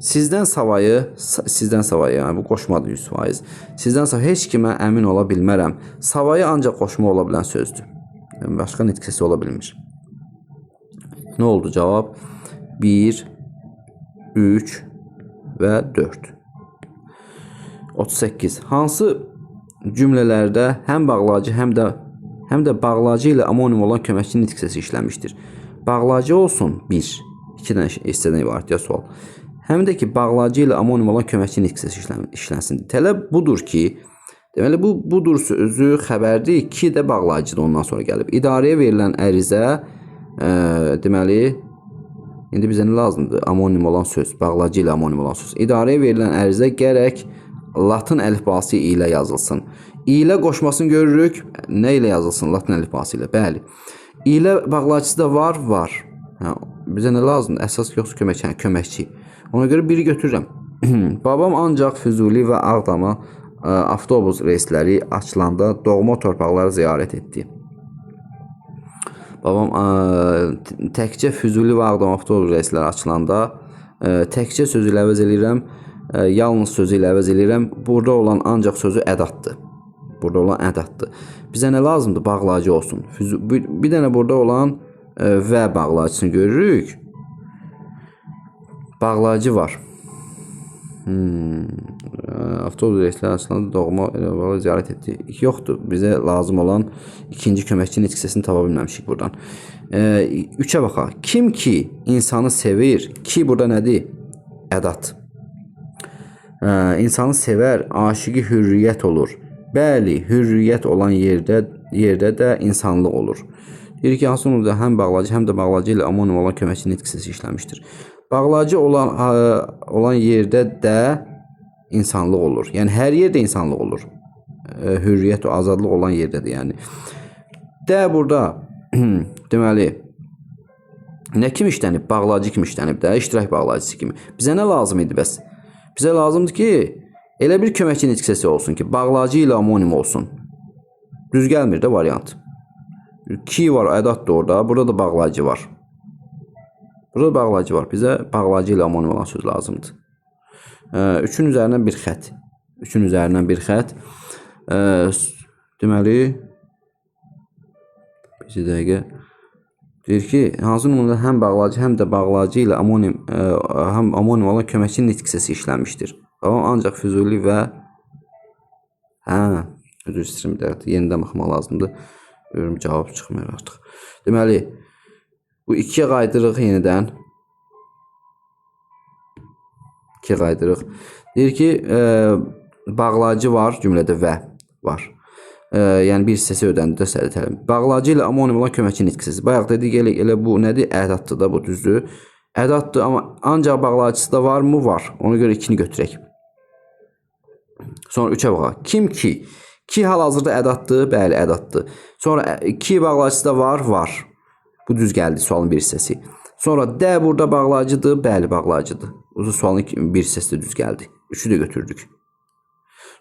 Sizdən savayı, yəni bu qoşmadır 100%. Sizdən savayı heç kimə əmin ola bilmərəm. Savayı ancaq qoşma ola bilən sözdür. Yəni başqa nitq hissəsi ola bilmir. Nə oldu cavab? 1, 3 və 4. 38. Hansı cümlələrdə həm bağlayıcı, həm də bağlayıcı ilə amonim olan köməkçi nitq hissəsi işlənmişdir? Bağlayıcı olsun 1. 2 dənə hissədən ibarət ya sual. Həm də ki, bağlayıcı ilə amonim olan köməkçi nitq hissəsi işlənsin. Tələb budur ki, deməli bu budur sözü xəbərdir, 2 də bağlayıcıdır ondan sonra gəlib. İdarəyə verilən ərizə deməli, indi bizə nə lazımdır? Amonim olan söz, bağlayıcı ilə amonim olan söz. İdarəyə verilən ərizə gərək latın əlifbası ilə yazılsın. İlə qoşmasını görürük. Nə ilə yazılsın? Latın əlifbası ilə. Bəli. İlə bağlayıcısı da var. Bizə nə lazımdır? Əsas yoxsa köməkçi. Ona görə biri götürürəm. Babam ancaq Füzuli və Ağdama avtobus reysləri açılanda doğma torpaqları ziyarət etdi. Babam təkcə Füzuli və Ağdam avtobus reysləri açılanda təkcə sözü ilə əvəz eləyirəm, yalnız sözü ilə əvəz eləyirəm. Burada olan ancaq sözü ədatdır. Bizə nə lazımdır? Bağlayıcı olsun. Bir dənə burada olan və bağlayıcısını görürük. Bağlayıcı var. Avtobus reysləri arasında doğma ziyarət etdi. Yoxdur. Bizə lazım olan ikinci köməkçi nitq hissəsini tapa bilməmişik buradan. 3-ə baxaq. Kim ki insanı sevir? Ki burada nədir? Ədat. İnsanı sevər, aşıqı hürriyyət olur. Bəli, hürriyyət olan yerdə də insanlıq olur. Deyir ki, hansı növdə həm bağlacı, həm də bağlacı ilə amonim olan köməkçi nitq hissəsi işləmişdir. Bağlacı olan yerdə də insanlıq olur. Yəni hər yerdə insanlıq olur. Hürriyyət və azadlıq olan yerdədir, yəni. Də burada deməli nə kimi işlənib? Bağlacı kimi işlənib də, iştirak bağlacısı kimi. Bizə nə lazım idi bəs? Bizə lazımdır ki, elə bir köməkçi nitq hissəsi olsun ki, bağlacı ilə amonim olsun. Düz gəlmir də variant. Ki var, ədat da orada. Burada da bağlacı var. Burada bağlacı var. Bizə bağlacı ilə amonim olan söz lazımdır. 3-ün üzərindən bir xət. 3-ün üzərindən bir xət. Deməli, bir dəqiqə. Deyir ki, hansı nümunədə həm bağlacı, həm də bağlacı ilə amonim olan köməkçi nitq hissəsi işlənmişdir. Ancaq Füzuli və üzr istəyirəm, bir dəqiqə, yenidən baxmaq lazımdır. Görürüm, cavab çıxmıyor artıq. Deməli, bu 2-yə qaydırıq yenidən. 2-yə qaydırıq. Deyir ki, bağlacı var, cümlədə və var. Yəni bir hissəsi ödəndi, təsəllüt. Bağlacı ilə amonim olan köməkçi nitq hissəsi. Bayaq dedik, elə bu nədir? Ədatdır da, bu düzdür. Ədatdır, amma ancaq bağlacısı da var mı? Var. Ona görə 2-ni götürək. Sonra 3-ə baxaq. Kim ki? Ki hal-hazırda ədatdır, bəli, ədatdır. Sonra ki bağlacısı da var, var. Bu düz gəldi sualın bir hissəsi. Sonra də burada bağlacıdır, bəli, bağlacıdır. Bu sualın bir hissəsi də düz gəldi. 3-ü də götürdük.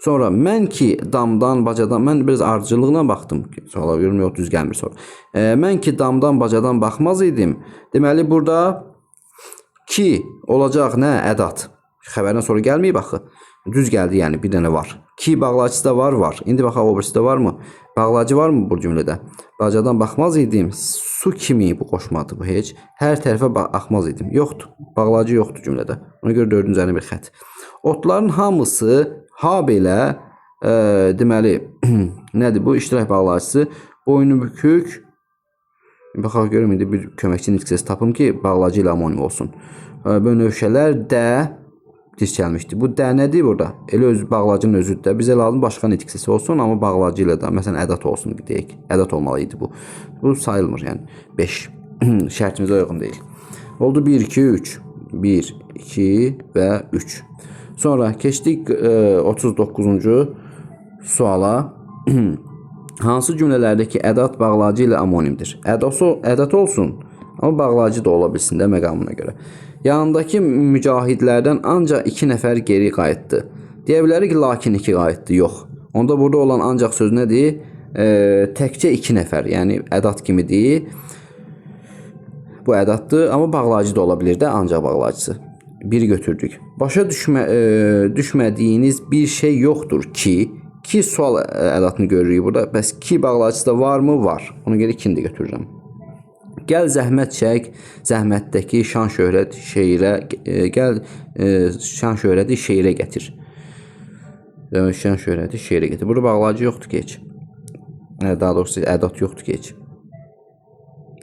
Sonra mən ki damdan, bacadan, mən biraz ardıcılıqla baxdım. Suala görüm, yox, düz gəlmir sonra. Mən ki damdan, bacadan baxmaz idim. Deməli, burada ki olacaq nə? Ədat. Xəbərdən sonra gəlməyib axı. Düz gəldi, yəni bir dənə var. Ki bağlacısı da var, var. İndi baxaq, o birisi də varmı? Bağlacı varmı bu cümlədə? Bacadan baxmaz idim. Su kimi bu qoşmadı bu heç. Hər tərəfə baxmaz idim. Yoxdur. Bağlacı yoxdur cümlədə. Ona görə 4-ün üzərində bir xət. Otların hamısı ha belə deməli nədir bu? İştirak bağlacısı. Boynu bükük. Baxaq görüm, indi bir köməkçi nitq hissəsi tapım ki, bağlacı ilə amonim olsun. Bönövşələr də diz gəlmişdi. Bu də nədir burada? Elə öz bağlacının özüdür də. Bizə lazım başqa nitq hissəsi olsun, amma bağlacı ilə də, məsələn, ədat olsun deyək. Ədat olmalı idi bu. Bu sayılmır, yəni 5. Şərtimizə uyğun deyil. Oldu 1, 2, 3. 1, 2 və 3. Sonra keçdik 39-cu suala. Hansı cümlələrdəki ədat bağlacı ilə amonimdir? Ədat olsun, amma bağlacı da ola bilsin də məqamına görə. Yanındakı mücahidlərdən ancaq 2 nəfər geri qayıtdı. Deyə bilərik ki, lakin 2 qayıtdı. Yox. Onda burada olan ancaq söz nədir? Təkcə 2 nəfər, yəni ədat kimidir. Bu ədatdır, amma bağlacı da ola bilir də, ancaq bağlacısı. 1 götürdük. Başa düşmədiyiniz bir şey yoxdur ki sual ədatını görürük burada. Bəs ki bağlacısı da varmı? Var. Ona görə 2-ni də götürürəm. Gəl zəhmət çək, zəhmətdəki şan-şöhrət şan-şöhrəti şeirə gətir. Şan-şöhrəti şeirə gətir. Burada bağlacı yoxdur ki heç. Daha doğrusu ədat yoxdur ki heç.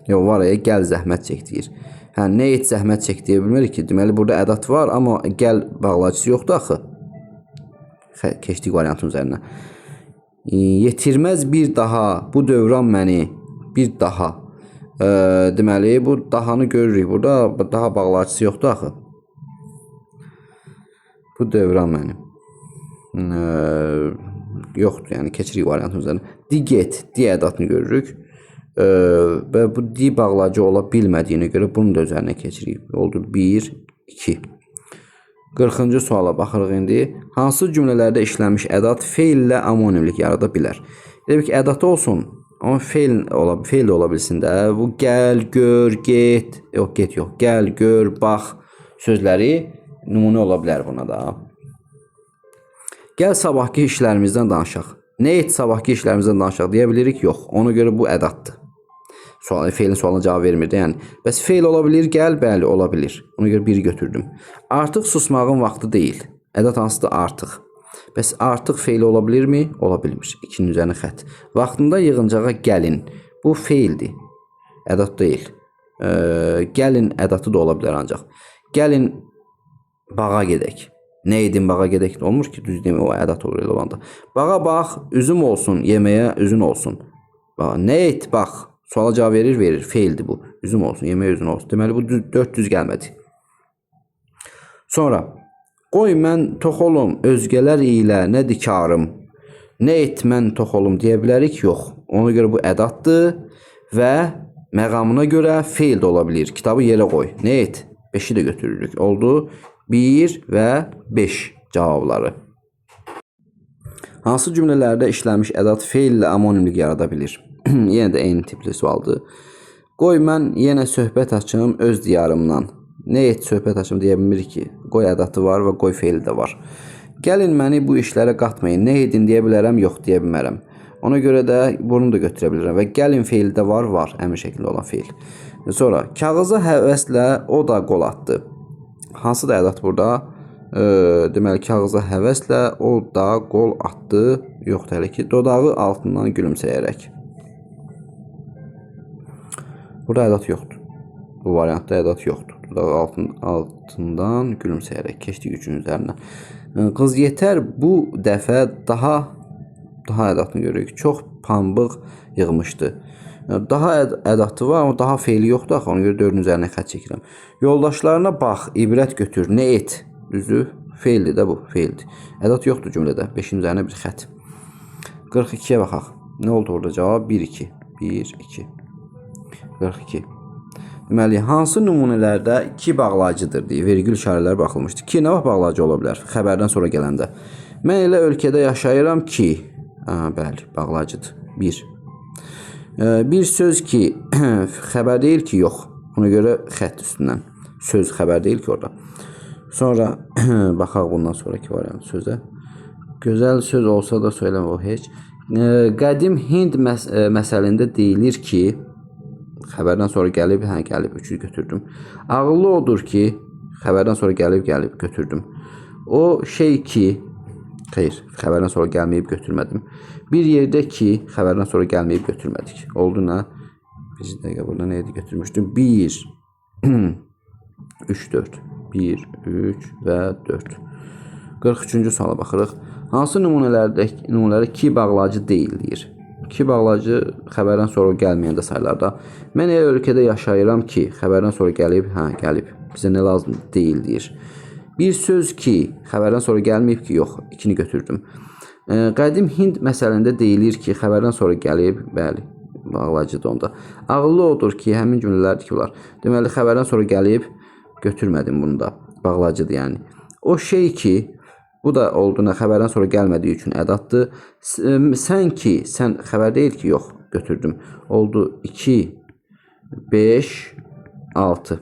Yox, var ya, gəl zəhmət çək deyir. Nə et zəhmət çək deyə bilmirik ki. Deməli, burada ədat var, amma gəl bağlacısı yoxdur axı. Keçdik variantın üzərinə. Yetirməz bir daha bu dövran məni, bir daha. Deməli, bu dahanı görürük. Burada daha bağlacısı yoxdur axı. Bu dövran mənim. Yoxdur, yəni keçirik variantın üzərinə. Di get, di ədatını görürük. Və bu di bağlacı ola bilmədiyinə görə bunu da üzərinə keçirik. Oldu 1, 2. 40-cı suala baxırıq indi. Hansı cümlələrdə işlənmiş ədat feillə amonimlik yarada bilər? Demək ki, ədat olsun. Amma feil də ola bilsin də. Bu gəl, gör, get, yox, gəl, gör, bax sözləri nümunə ola bilər buna da. Gəl sabahki işlərimizdən danışaq. Nə et sabahki işlərimizdən danışaq deyə bilirik? Yox. Ona görə bu ədatdır. Feilin sualına cavab vermir də, yəni. Bəs feil ola bilir, gəl, bəli, ola bilir. Ona görə 1 götürdüm. Artıq susmağın vaxtı deyil. Ədat hansıdır? Artıq. Bəs artıq feil ola bilirmi? Ola bilmir. 2-nin üzərinə xətt. Vaxtında yığıncağa gəlin. Bu feildir. Ədat deyil. Gəlin ədatı da ola bilər ancaq. Gəlin bağa gedək. Nə edin bağa gedək? Olmur ki, düz demə o ədat olur elə olanda. Bağa bax, üzüm olsun, yeməyə üzün olsun. Bax, nə et bax. Suala cavab verir. Feildir bu. Üzüm olsun, yeməyə üzün olsun. Deməli bu 4 düz gəlmədi. Sonra qoy mən tox olum özgələr ilə nə dikarım. Nə et mən tox olum deyə bilərik? Yox. Ona görə bu ədatdır və məqamına görə feil də ola bilir. Kitabı yerə qoy. Nə et? 5-i də götürürük. Oldu 1 və 5 cavabları. Hansı cümlələrdə işlənmiş ədat feil ilə amonimlik yarada bilir? Yenə də eyni tipli sualdır. Qoy mən yenə söhbət açım öz diyarımdan. Nə et söhbət açım deyə bilmir ki. Qoy ədatı var və qoy feili də var. Gəlin məni bu işlərə qatmayın. Nə edin deyə bilərəm, yox deyə bilmərəm. Ona görə də bunu da götürə bilirəm və gəlin feili də var, əmr şəklində olan feil. Sonra kağıza həvəslə o da qol atdı. Hansı da ədat burada? Deməli kağıza həvəslə o da qol atdı. Yox hələ ki, dodağı altından gülümsəyərək. Burada ədat yoxdur. Bu variantda ədat yoxdur. Dodağı altından gülümsəyərək keçdik 3-ün üzərinə. Qız yetər bu dəfə daha ədatını görürük. Çox pambıq yığmışdı. Daha ədatı var, amma daha feili yoxdur. Ona görə 4-ün üzərinə xətt çəkirəm. Yoldaşlarına bax, ibrət götür, nə et? Düzdür? Feildir də bu, feildir. Ədat yoxdur cümlədə. 5-in üzərinə bir xətt. 42-yə baxaq. Nə oldu orada cavab? 1-2. 1-2. 42. Deməli, hansı nümunələrdə ki bağlacıdır deyə vergül işarələri baxılmışdır. Ki nə vaxt bağlacı ola bilər? Xəbərdən sonra gələndə. Mən elə ölkədə yaşayıram ki, bəli, bağlacıdır. 1. Bir söz ki, xəbər deyil ki, yox. Ona görə xətt üstündən. Söz xəbər deyil ki orada. Sonra baxaq bundan sonraki variant sözə. Gözəl söz olsa da söyləmə o heç. Qədim Hind məsəlində deyilir ki, xəbərdən sonra gəlib, gəlib, 3-ü götürdüm. Ağıllı odur ki, xəbərdən sonra gəlib, götürdüm. O şey ki, xeyr, xəbərdən sonra gəlməyib götürmədim. Bir yerdə ki, xəbərdən sonra gəlməyib götürmədik. Oldu nə? Bir dəqiqə burada nə idi götürmüşdüm? 1, 3, 4. 1, 3 və 4. 43-cü suala baxırıq. Hansı nümunələrdə ki bağlacı deyil? Ki bağlacı xəbərdən sonra gəlməyəndə sayılarda. Mən elə ölkədə yaşayıram ki, xəbərdən sonra gəlib, gəlib. Bizə nə lazım deyil deyir. Bir söz ki, xəbərdən sonra gəlməyib ki, yox, 2-ni götürdüm. Qədim Hind məsəlində deyilir ki, xəbərdən sonra gəlib, bəli, bağlacıdır onda. Ağıllı odur ki, həmin cümlələrdir ki, bunlar. Deməli, xəbərdən sonra gəlib, götürmədim bunu da, bağlacıdır yəni. O şey ki, bu da olduğuna xəbərdən sonra gəlmədiyi üçün ədatdır. Sən ki, sən xəbər deyil ki, yox, götürdüm. Oldu 2, 5, 6.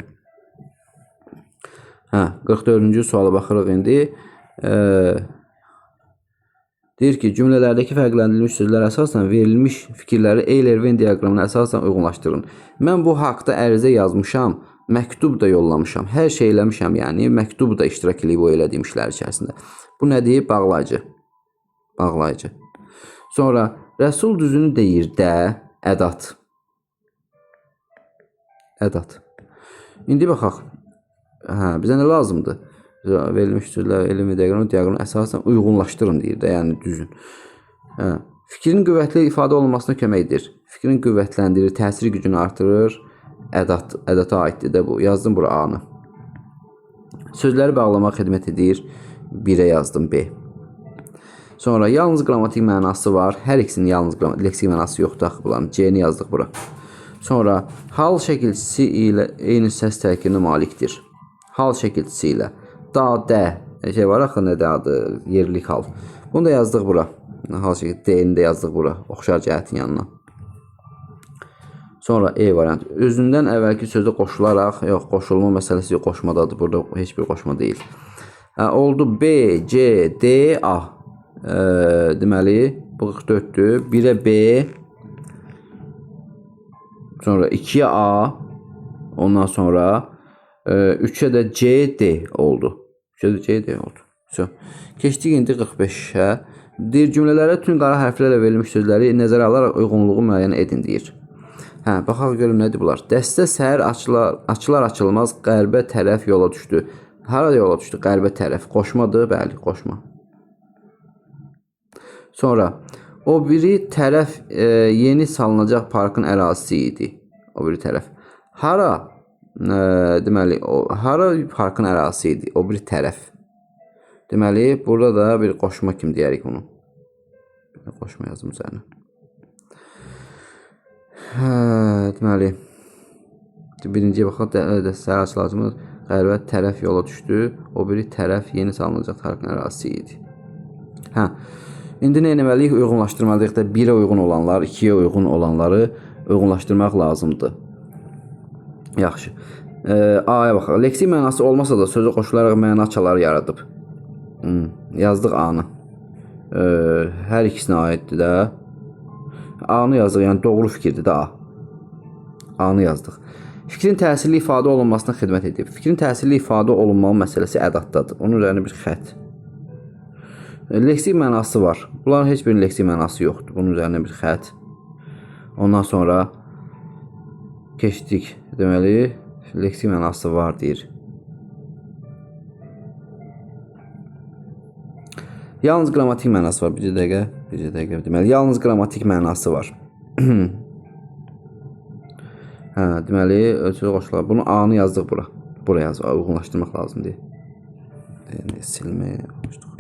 44-cü suala baxırıq indi. Deyir ki, cümlələrdəki fərqləndirilmiş sözlər əsasən verilmiş fikirləri Euler-Venn diaqramına əsasən uyğunlaşdırın. Mən bu haqda ərizə yazmışam, məktub da yollamışam, hər şey eləmişəm, yəni məktub da iştirak edib o elədiyim işlər içərisində. Bu nədir? Bağlayıcı. Bağlayıcı. Sonra Rəsul düzünü deyir də, ədat. Ədat. İndi baxaq. Bizə nə lazımdır? Verilmiş sözlər elmi diaqramı əsasən uyğunlaşdırın deyir də, yəni düzün. Fikrin qüvvətli ifadə olunmasına kömək edir. Fikrin qüvvətləndirir, təsir gücünü artırır. Ədata aiddir də bu. Yazdım bura A-nı. Sözləri bağlamaq xidmət edir. 1-ə yazdım B. Sonra yalnız qrammatik mənası var. Hər ikisinin yalnız leksik mənası yoxdur. Bunların C-ni yazdıq bura. Sonra hal şəkilçisi ilə eyni səs tərkibinə malikdir. Hal şəkilçisi ilə da, də şey var axı, nədir adı? Yerlik hal. Bunu da yazdıq bura. Hal şəkilçisi D-ni də yazdıq bura. Oxşar cəhətin yanına. Sonra E variant. Özündən əvvəlki sözə qoşularaq, yox, qoşulma məsələsi qoşmadadır. Burada heç bir qoşma deyil. Oldu B, C, D, A. Deməli, bu 44-dür. 1-ə B, sonra 2-yə A, ondan sonra 3-ə də C, D oldu. 3-ə də C, D oldu. Çox. Keçdik indi 45-ə. Deyir, cümlələrə tüm qara hərflərlə verilmiş sözləri nəzərə alaraq uyğunluğu müəyyən edin deyir. Hə, baxaq görüm nədir bunlar. Dəstə səhər açılmaz qərbə tərəf yola düşdü. Hara yola düşdü? Qərbə tərəf. Qoşmadır, bəli, qoşma. Sonra o biri tərəf yeni salınacaq parkın ərazisi idi. O biri tərəf. Hara? Deməli, hara parkın ərazisi idi? O biri tərəf. Deməli, burada da bir qoşma kimi deyərik bunu. Qoşma yazım üzərinə. Deməli, birinciyə baxaq, dəstələr açılacaq, qərbə tərəf yola düşdü, o biri tərəf yeni salınacaq parkın ərazisi idi. İndi nə etməliyik? Uyğunlaşdırmalıyıq da 1-ə uyğun olanlar, 2-yə uyğun olanları uyğunlaşdırmaq lazımdır. Yaxşı. A-ya baxaq. Leksik mənası olmasa da sözə qoşularaq məna açaları yaradıb. Yazdıq A-nı. Hər ikisinə aiddir də. A-nı yazdıq, yəni doğru fikirdir də A. A-nı yazdıq. Fikrin təsirli ifadə olunmasına xidmət edib. Fikrin təsirli ifadə olunmalı məsələsi ədatdadır. Onun üzərində bir xət. Leksik mənası var. Bunların heç birinin leksik mənası yoxdur. Bunun üzərində bir xət. Ondan sonra keçdik. Deməli, leksik mənası var deyir. Yalnız qrammatik mənası var. Bir dəqiqə. Deməli, yalnız qrammatik mənası var. Deməli, ölçülü qoşular. Bunu A-nı yazdıq bura. Bura yazdıq. Uyğunlaşdırmaq lazımdır. Silməyə qoşduq.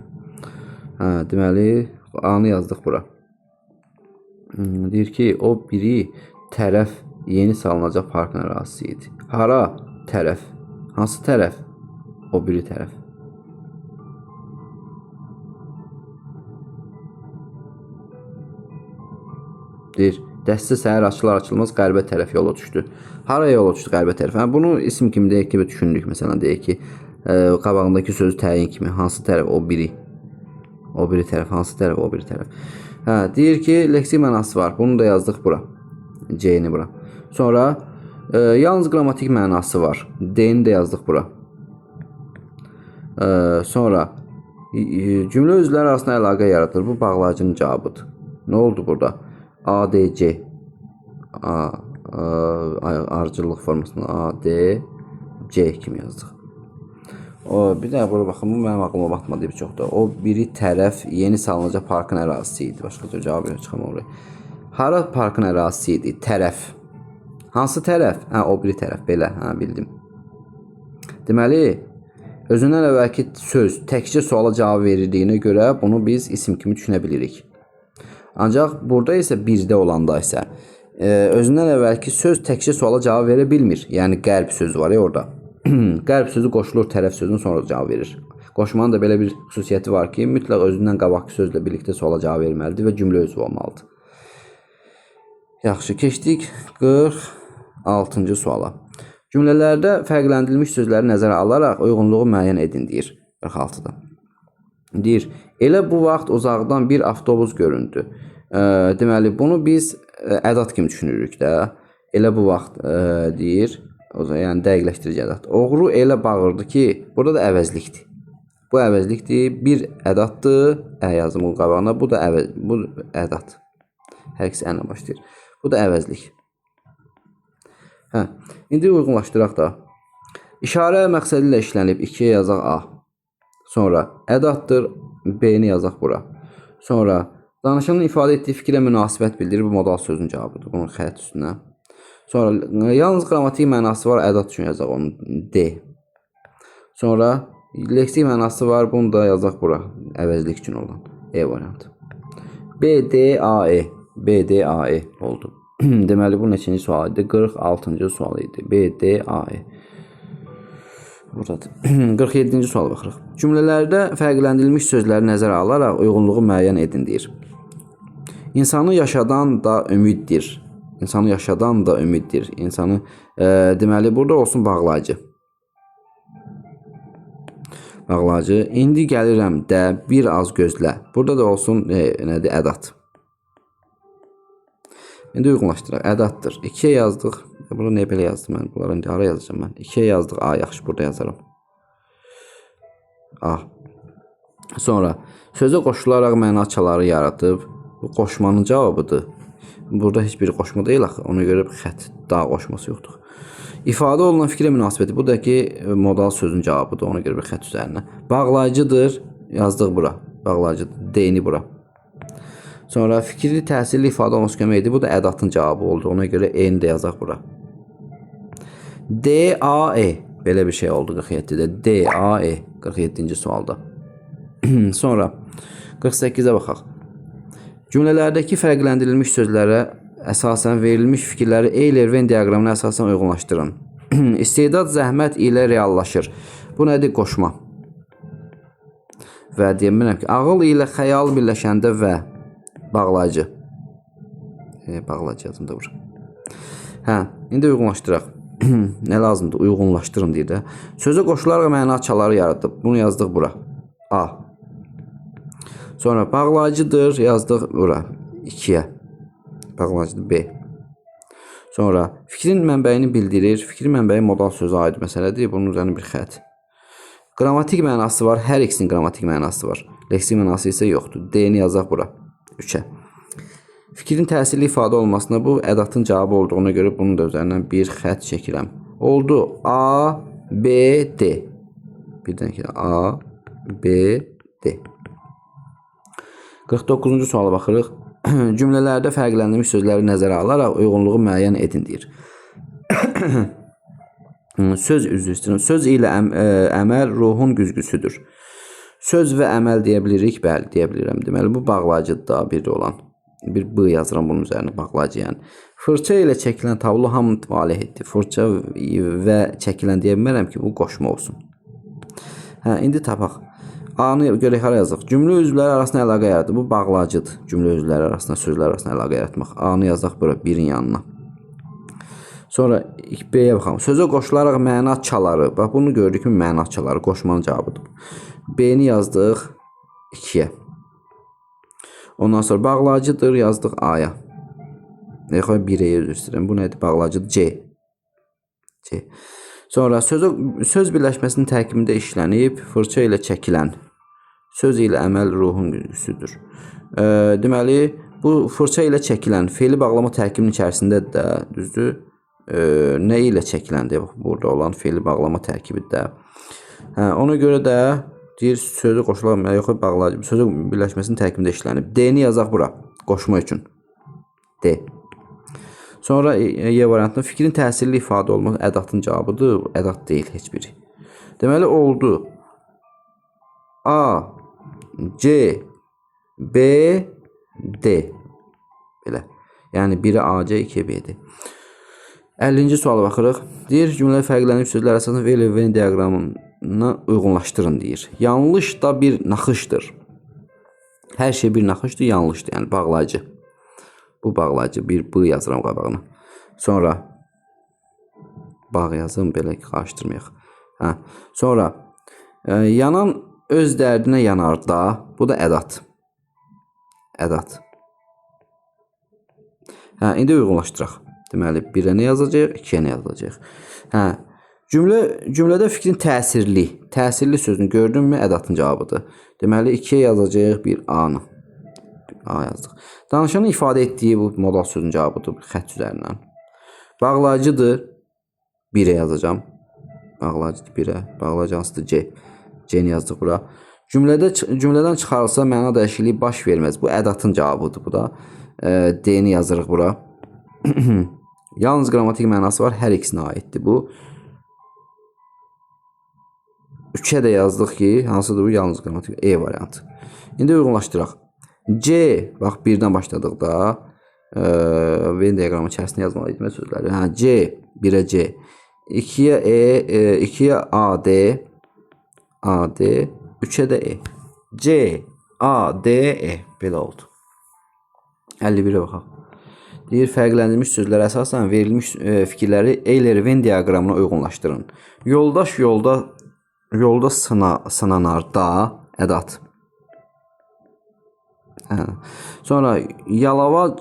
Deməli, A-nı yazdıq bura. Deyir ki, o biri tərəf yeni salınacaq parkın ərazisi idi. Hara tərəf? Hansı tərəf? O biri tərəf. Deyir, dəstə səhər açılmaz qərbə tərəf yola düşdü. Hara yola düşdü qərbə tərəf? Bunu isim kimi deyək ki, düşündük. Məsələn, deyək ki, qabağındakı sözü təyin kimi. Hansı tərəf? O biri. O biri tərəf. Hansı tərəf? O biri tərəf. Deyir ki, leksik mənası var. Bunu da yazdıq bura. C-ni bura. Sonra yalnız qrammatik mənası var. D-ni də yazdıq bura. Sonra cümlə özləri arasında əlaqə yaradır. Bu bağlayıcının cavabıdır. Nə oldu burada? ADC arıcılıq formasında ADC kimi yazdıq. Bir də bura baxın, bu mənim ağlıma batmadı bir çox da. O biri tərəf yeni salınacaq parkın ərazisi idi. Başqa cavab çıxam oraya. Hara parkın ərazisi idi? Tərəf. Hansı tərəf? O biri tərəf. Belə, bildim. Deməli, özündən əvvəlki söz təkcə suala cavab verirdiyinə görə bunu biz isim kimi düşünə bilirik. Ancaq burada isə birdə olanda isə özündən əvvəlki söz təkcə suala cavab verə bilmir. Yəni qərb sözü var ya orada. Qərb sözü qoşulur tərəf sözünün sonra cavab verir. Qoşmanın da belə bir xüsusiyyəti var ki, mütləq özündən qabaqki sözlə birlikdə suala cavab verməlidir və cümlə özü olmalıdır. Yaxşı, keçdik 46-cı suala. Cümlələrdə fərqləndirilmiş sözləri nəzərə alaraq uyğunluğu müəyyən edin deyir 46-da. Deyir, elə bu vaxt uzaqdan bir avtobus göründü. Deməli, bunu biz ədat kimi düşünürük də. Elə bu vaxt deyir, yəni dəqiqləşdirici ədat. Oğru elə bağırdı ki, burada da əvəzlikdir. Bu əvəzlikdir, bir ədatdır, yazımın qabağına, bu da ədat. Hər ikisi ənlə başlayır. Bu da əvəzlik. İndi uyğunlaşdıraq da. İşarə məqsədi ilə işlənib, 2-yə yazaq A. Sonra ədatdır, B-ni yazaq bura. Sonra danışanın ifadə etdiyi fikrə münasibət bildirir. Bu modal sözün cavabıdır. Bunun xət üstünə. Sonra yalnız qrammatik mənası var. Ədat üçün yazaq onu. D. Sonra leksik mənası var. Bunu da yazaq bura. Əvəzlik üçün olan. E variantı. B-D-A-E. B-D-A-E oldu. Deməli, bu neçinci sual idi? 46-cı sual idi. B-D-A-E. Buradadır. 47-ci suala baxırıq. Cümlələrdə fərqləndirilmiş sözləri nəzərə alaraq uyğunluğu müəyyən edin deyir. İnsanı yaşadan da ümiddir. İnsanı yaşadan da ümiddir. İnsanı, deməli, burada olsun bağlayıcı. Bağlayıcı. İndi gəlirəm də bir az gözlə. Burada da olsun, nədir? Ədat. İndi uyğunlaşdıraq. Ədatdır. 2-yə yazdıq. Burada nə belə yazdım mən? Bunları indi ara yazacağım mən. 2-yə yazdıq. A yaxşı, burada yazaram. A. Sonra sözə qoşularaq mənaçaları yaradıb. Bu qoşmanın cavabıdır. Burada heç bir qoşma deyil axı. Ona görə xətt daha qoşması yoxdur. İfadə olunan fikrə münasibəti. Bu da ki modal sözün cavabıdır. Ona görə bir xətt üzərinə. Bağlayıcıdır. Yazdıq bura. Bağlayıcıdır. D-ni bura. Sonra fikirli təsirli ifadə olması kömək edir. Bu da ədatın cavabı oldu. Ona görə E-ni də yazaq bura. D-A-E. Belə bir şey oldu 47-də. D-A-E. 47-ci sualda. Sonra 48-ə baxaq. Cümlələrdəki fərqləndirilmiş sözlərə əsasən verilmiş fikirləri Eyler-Venn diaqramına əsasən uyğunlaşdırın. İstedad zəhmət ilə reallaşır. Bu nədir? Qoşma. Və deyəmirəm ki, ağıl ilə xəyal birləşəndə və bağlayıcı. Bağlayıcı yazım da bura. İndi uyğunlaşdıraq. Nə lazımdır? Uyğunlaşdırın deyir də. Sözə qoşularaq mənaçaları yaradıb. Bunu yazdıq bura. A. Sonra bağlayıcıdır yazdıq bura 2-yə. Bağlayıcıdır B. Sonra fikrin mənbəyini bildirir. Fikrin mənbəyi modal sözə aid məsələdir. Bunun üzərində bir xətt. Qrammatik mənası var. Hər ikisinin qrammatik mənası var. Leksik mənası isə yoxdur. D-ni yazaq bura 3-ə. Fikrin təsirli ifadə olmasına bu ədatın cavabı olduğuna görə bunun da üzərindən bir xətt çəkirəm. Oldu. A, B, D. Birdən ki A, B, D. 49-cu suala baxırıq. Cümlələrdə fərqləndirilmiş sözləri nəzərə alaraq uyğunluğu müəyyən edin deyir. Söz ilə əməl ruhun güzgüsüdür. Söz və əməl deyə bilirik, bəli, deyə bilirəm. Deməli, bu bağlayıcıdır da biri olan. Bir B yazıram bunun üzərinə, bağlayıcı yəni. Fırça ilə çəkilən tablo hamı valihdir. Fırça və çəkilən deyə bilmərəm ki, bu qoşma olsun. İndi tapaq. A-nı görək hara yazıq. Cümlə üzvləri arasında əlaqə yaradır. Bu bağlayıcıdır. Cümlə üzvləri arasında, sözlər arasında əlaqə yaratmaq. A-nı yazaq bura, birin yanına. Sonra B-yə baxalım. Sözə qoşularaq mənaçaları. Bax, bunu gördük ki, mənaçaları qoşmanın cavabıdır. B-ni yazdıq 2-yə. Ondan sonra bağlayıcıdır yazdıq A-ya. Yox, 1-yə üzr istəyirəm. Bu nədir? Bağlayıcıdır C. Sonra söz birləşməsinin tərkibində işlənib, fırça ilə çəkilən, söz ilə əməl ruhun güzgüsüdür. Deməli, bu fırça ilə çəkilən fe'li bağlama tərkibinin içərisində də, düzdür, nə ilə çəkilən deyə burada olan fe'li bağlama tərkibidir. Ona görə də deyir, sözü qoşulan, yox, bağlayıcı, sözü birləşməsinin tərkibində işlənib. D-ni yazaq bura, qoşma üçün. D. Sonra Y variantında fikrin təsirli ifadə olması ədatın cavabıdır. Ədat deyil heç biri. Deməli, oldu. A, C, B, D. Belə. Yəni, biri A, C, 2 B-dir. 50-ci suala baxırıq. Deyir, cümlələr fərqlənib sözlər əsasında Eyler-Venn diaqramına uyğunlaşdırın deyir. Yanlış da bir naxışdır. Hər şey bir naxışdır, yanlışdır. Yəni, bağlayıcı. Bu bağlayıcı. Bir B yazıram qabağına. Sonra bağ yazım, belə qarışdırmayaq. Sonra yanan öz dərdinə yanar da. Bu da ədat. Ədat. İndi uyğunlaşdıraq. Deməli, 1-ə nə yazacaq, 2-ə nə yazacaq. Cümlədə fikrin təsirli sözünü gördünmü, ədatın cavabıdır. Deməli, 2-yə yazacaq bir A-nı. A yazdıq. Danışanın ifadə etdiyi bu modal sözün cavabıdır xətt üzərindən. Bağlayıcıdır. 1-ə yazacağım. Bağlayıcıdır 1-ə. Bağlayıcı hansıdır? C. C-ni yazdıq bura. Cümlədən çıxarılsa məna dəyişikliyi baş verməz. Bu ədatın cavabıdır bu da. D-ni yazırıq bura. Yalnız qrammatik mənası var. Hər ikisinə aiddir bu. 3-ə də yazdıq ki, hansıdır bu? Yalnız qrammatik. E variantı. İndi uyğunlaşdıraq. C, bax 1-dən başladıq da. Venn diaqramı içərisində yazmalıydım sözləri. C, 1-ə C. 2-yə E, 2-yə A, D. A, D. 3-ə də E. C, A, D, E. Belə oldu. 51-ə baxaq. Deyir, fərqləndirilmiş sözlər əsasən verilmiş fikirləri Eyler-Venn diaqramına uyğunlaşdırın. Yoldaş yolda sınanar da, ədat. Sonra Yalavac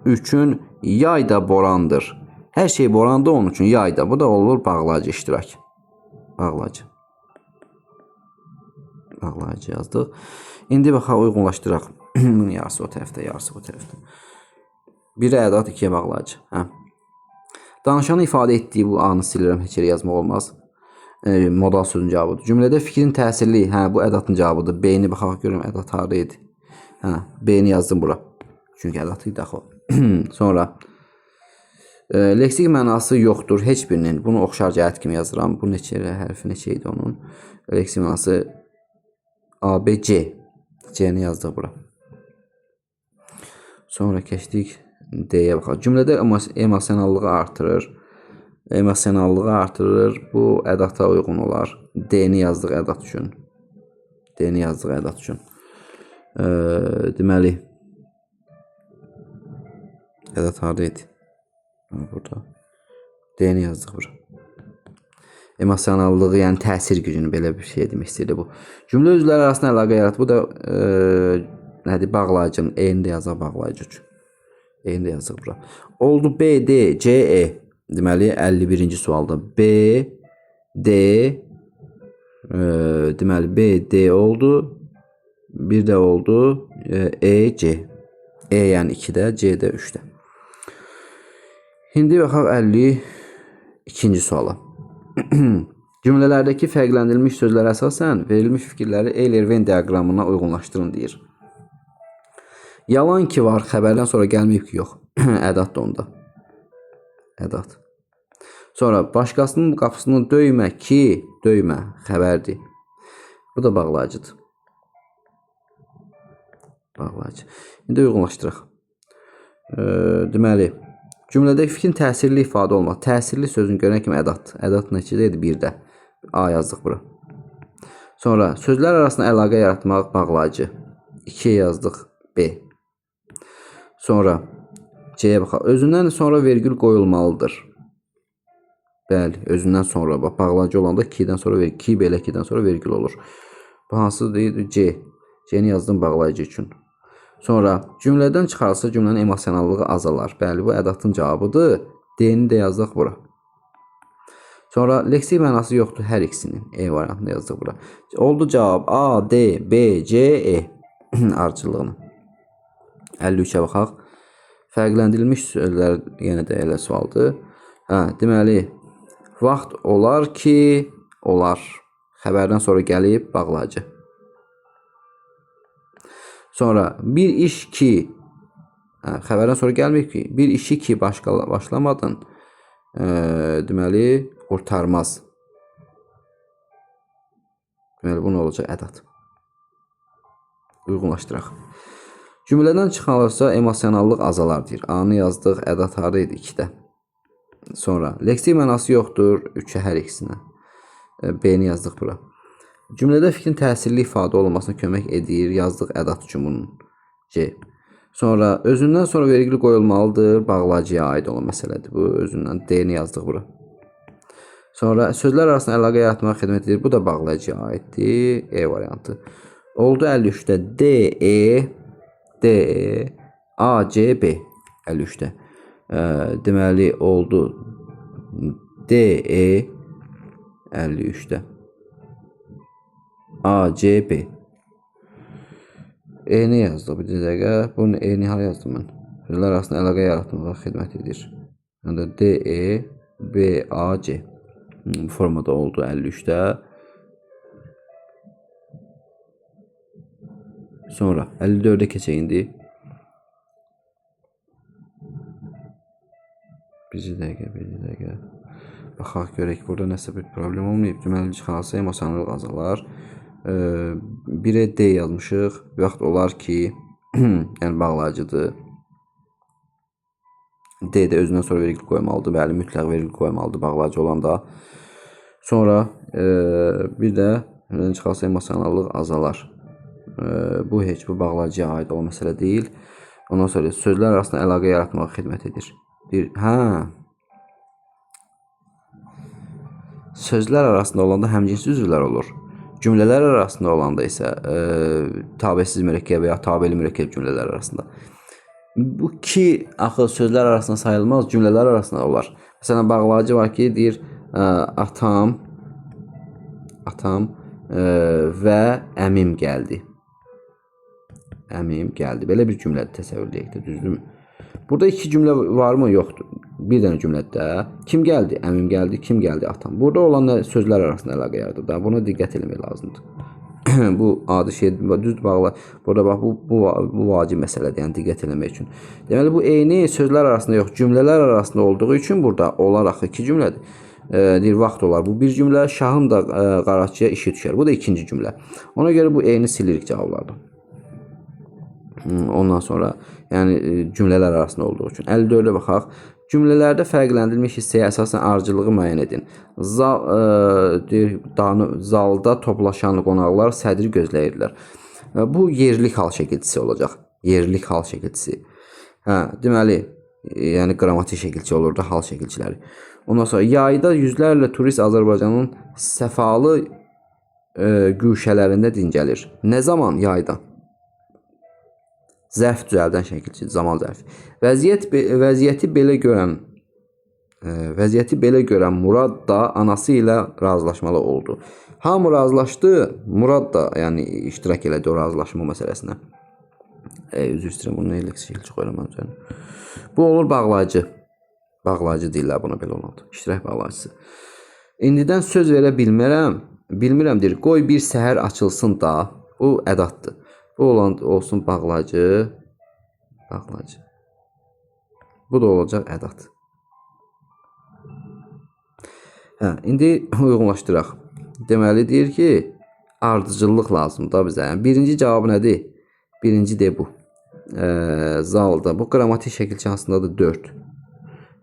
üçün yay da borandır. Hər şey boranda onun üçün yay da. Bu da olur bağlayıcı iştirak. Bağlayıcı. bağlayıcı yazdıq. İndi baxaq, uyğunlaşdıraq. Bunun yarısı o tərəfdə, yarısı bu tərəfdə. 1-ə ədat, 2-yə bağlayıcı. Danışanın ifadə etdiyi bu A-nı silirəm, heç yerə yazmaq olmaz. Modal sözün cavabıdır. Cümlədə fikrin təsirli, bu ədatın cavabıdır. B-ni baxaq görürəm, ədat harada idi. B-ni yazdım bura. Çünki ədatı idi axı. Sonra leksik mənası yoxdur heç birinin. Bunu oxşar cəhət kimi yazıram. Bu neçə hərfi neçə idi onun? Leksik mənası A, B, C. C-ni yazdıq bura. Sonra keçdik D-yə baxaq. Cümlədə emosionallığı artırır. Emosionallığı artırır. Bu ədata uyğun olar. D-ni yazdıq ədat üçün. D-ni yazdıq ədat üçün. Deməli, ədat harada idi? Burada. D-ni yazdıq bura. Emosionallığı, yəni təsir gücünü, belə bir şey demək istəyir bu. Cümlə üzvləri arasında əlaqə yarat. Bu da nədir? Bağlayıcının E-ni də yazaq bağlayıcı üçün. E-ni də yazıq bura. Oldu B, D, C, E. Deməli 51-ci sualda B, D, deməli B, D oldu. Bir də oldu E, C. E yəni 2-də, C də 3-də. İndi baxaq 52-ci suala. Cümlələrdəki fərqləndirilmiş sözlərə əsasən verilmiş fikirləri Euler-Venn diaqramına uyğunlaşdırın deyir. Yalan ki var, xəbərdən sonra gəlməyib ki, yox. Ədat da onda. Ədat. Sonra başqasının qapısını döymə ki, döymə, xəbərdir. Bu da bağlayıcıdır. Bağlayıcı. İndi uyğunlaşdıraq. Deməli, cümlədə fikrin təsirli ifadə olmaq. Təsirli sözün görən kimi ədat. Ədat neçədə idi? 1-də. A yazdıq bura. Sonra sözlər arasında əlaqə yaratmaq bağlayıcı. 2-yə yazdıq B. Sonra C-yə baxaq. Özündən sonra vergül qoyulmalıdır. Bəli, özündən sonra. Bağlayıcı olanda 2-dən sonra vergül. 2 belə 2-dən sonra vergül olur. Bu hansı deyil? C. C-ni yazdım bağlayıcı üçün. Sonra cümlədən çıxarsa cümlənin emosionallığı azalar. Bəli, bu ədatın cavabıdır. D-ni də yazdıq bura. Sonra leksik mənası yoxdur hər ikisinin. E variantını yazdıq bura. Oldu cavab A, D, B, C, E ardıcıllığını. 53-ə baxaq. Fərqləndirilmiş sözlər yenə də elə sualdır. Deməli, vaxt olar ki, olar. Xəbərdən sonra gəlib bağlayıcı. Sonra bir iş ki, xəbərdən sonra gəlməyib ki, bir işi ki başlamadın, deməli, qurtarmaz. Deməli, bu nə olacaq? Ədat. Uyğunlaşdıraq. Cümlədən çıxarılırsa emosionallıq azalar deyir. A-nı yazdıq, ədat harada idi? 2-də. Sonra leksik mənası yoxdur, 3-ə hər ikisinə. B-ni yazdıq bura. Cümlədə fikrin təsirli ifadə olmasına kömək edir. Yazdıq ədat üçün bunun. C. Sonra özündən sonra vergül qoyulmalıdır. Bağlayıcıya aid olan məsələdir. Bu özündən D-ni yazdıq bura. Sonra sözlər arasında əlaqə yaratmağa xidmət edir. Bu da bağlayıcıya aiddir. E variantı. Oldu 53-də D, E, D, E, A, C, B. 53-də. Deməli oldu D, E, 53-də. A, C, B. E-ni yazdı bir dəqiqə. Bunun E-ni hara yazdım mən? Sözlər arasında əlaqə yaratmağa xidmət edir. Yəni D, E, B, A, C. Bu formada oldu 53-də. Sonra 54-ə keçək indi. Bir dəqiqə. Baxaq görək, burada nəsə bir problem olmayıb. Deməli, çıxarsa emosionallıq azalar. 1-ə D yazmışıq. Vaxt olar ki, yəni bağlayıcıdır. D də özündən sonra vergül qoymalıdır. Bəli, mütləq vergül qoymalıdır bağlayıcı olanda. Sonra bir də çıxarsa emosionallıq azalar. Bu heç bu bağlayıcıya aid olan məsələ deyil. Ondan sonra sözlər arasında əlaqə yaratmağa xidmət edir. Sözlər arasında olanda həmcinsi üzvlər olur. Cümlələr arasında olanda isə tabesiz mürəkkəb və ya tabeli mürəkkəb cümlələr arasında. Bu ki, axı sözlər arasında sayılmaz, cümlələr arasında olar. Məsələn, bağlayıcı var ki, deyir, atam və əmim gəldi. Əmim gəldi. Belə bir cümlə təsəvvür edək də, düzdürmü? Burada iki cümlə varmı? Yoxdur. Bir dənə cümlədə kim gəldi? Əmim gəldi. Kim gəldi? Atam. Burada olan sözlər arasında əlaqə yaradır da. Buna diqqət etmək lazımdır. Bu adi şey düzdür bağlı. Burada bax bu vacib məsələdir, yəni diqqət etmək üçün. Deməli bu eyni sözlər arasında yox, cümlələr arasında olduğu üçün burada olaraq iki cümlədir. Deyir vaxt olar. Bu bir cümlə, şahın da qaraçıya işi düşər. Bu da ikinci cümlə. Ona görə bu eyni silirik cavablardan. Ondan sonra yəni cümlələr arasında olduğu üçün 54-ə baxaq. Cümlələrdə fərqləndirilmiş hissəyə əsasən ardıcılığı müəyyən edin. Zalda toplaşan qonaqlar sədri gözləyirdilər. Bu yerlik hal şəkilçisi olacaq. Yerlik hal şəkilçisi. Deməli, yəni qrammatik şəkilçi olur da hal şəkilçiləri. Ondan sonra yayda yüzlərlə turist Azərbaycanın səfalı güşələrində dincəlir. Nə zaman yayda? Zərf düzəldən şəkilçi, zaman zərfi. Vəziyyəti belə görən Murad da anası ilə razılaşmalı oldu. Hamı razılaşdı, Murad da yəni iştirak elədi o razılaşma məsələsinə. Üzr istəyirəm, bunu elə şəkilçi qoyuram üzərinə. Bu olur bağlayıcı. Bağlayıcı deyirlər buna belə olanda. İştirak bağlayıcısı. İndidən söz verə bilmirəm deyir. Qoy bir səhər açılsın da. Bu ədatdır. Bu olan olsun bağlayıcı. Bu da olacaq ədat. İndi uyğunlaşdıraq. Deməli deyir ki, ardıcıllıq lazımdır da bizə. Yəni, birinci cavabı nədir? Birinci de bu. Zalda. Bu qrammatik şəkilçi hansındadır? 4.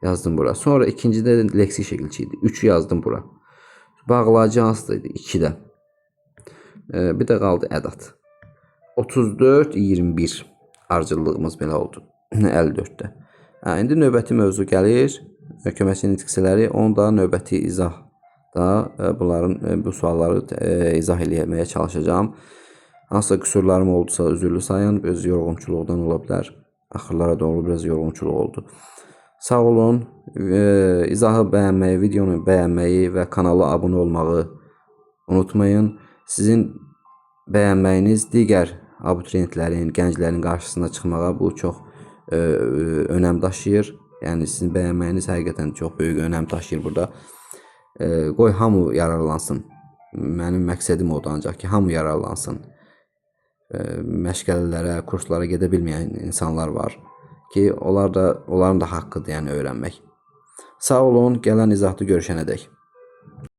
Yazdım bura. Sonra ikincidə leksik şəkilçi idi. 3'ü yazdım bura. Bağlayıcı hansıdaydı? 2'də. Bir də qaldı ədat. 34-21 ardıcıllığımız belə oldu. 54'də. İndi növbəti mövzu gəlir. Köməkçi nitqçiləri. Onda növbəti izahda bu sualları izah eləməyə çalışacağım. Hansısa qüsurlarım oldusa üzürlü sayın. Öz yorğunçuluqdan ola bilər. Axırlara doğru biraz yorğunçuluq oldu. Sağ olun. İzahı bəyənməyi, videonu bəyənməyi və kanala abunə olmağı unutmayın. Sizin bəyənməyiniz digər abituriyentlərin, gənclərin qarşısına çıxmağa bu çox önəm daşıyır. Yəni sizin bəyənməyiniz həqiqətən çox böyük önəm daşıyır burada. Qoy hamı yararlansın. Mənim məqsədim odur ancaq ki, hamı yararlansın. Məşğələlərə, kurslara gedə bilməyən insanlar var ki, onların da haqqıdır yəni öyrənmək. Sağ olun, gələn izahda görüşənədək.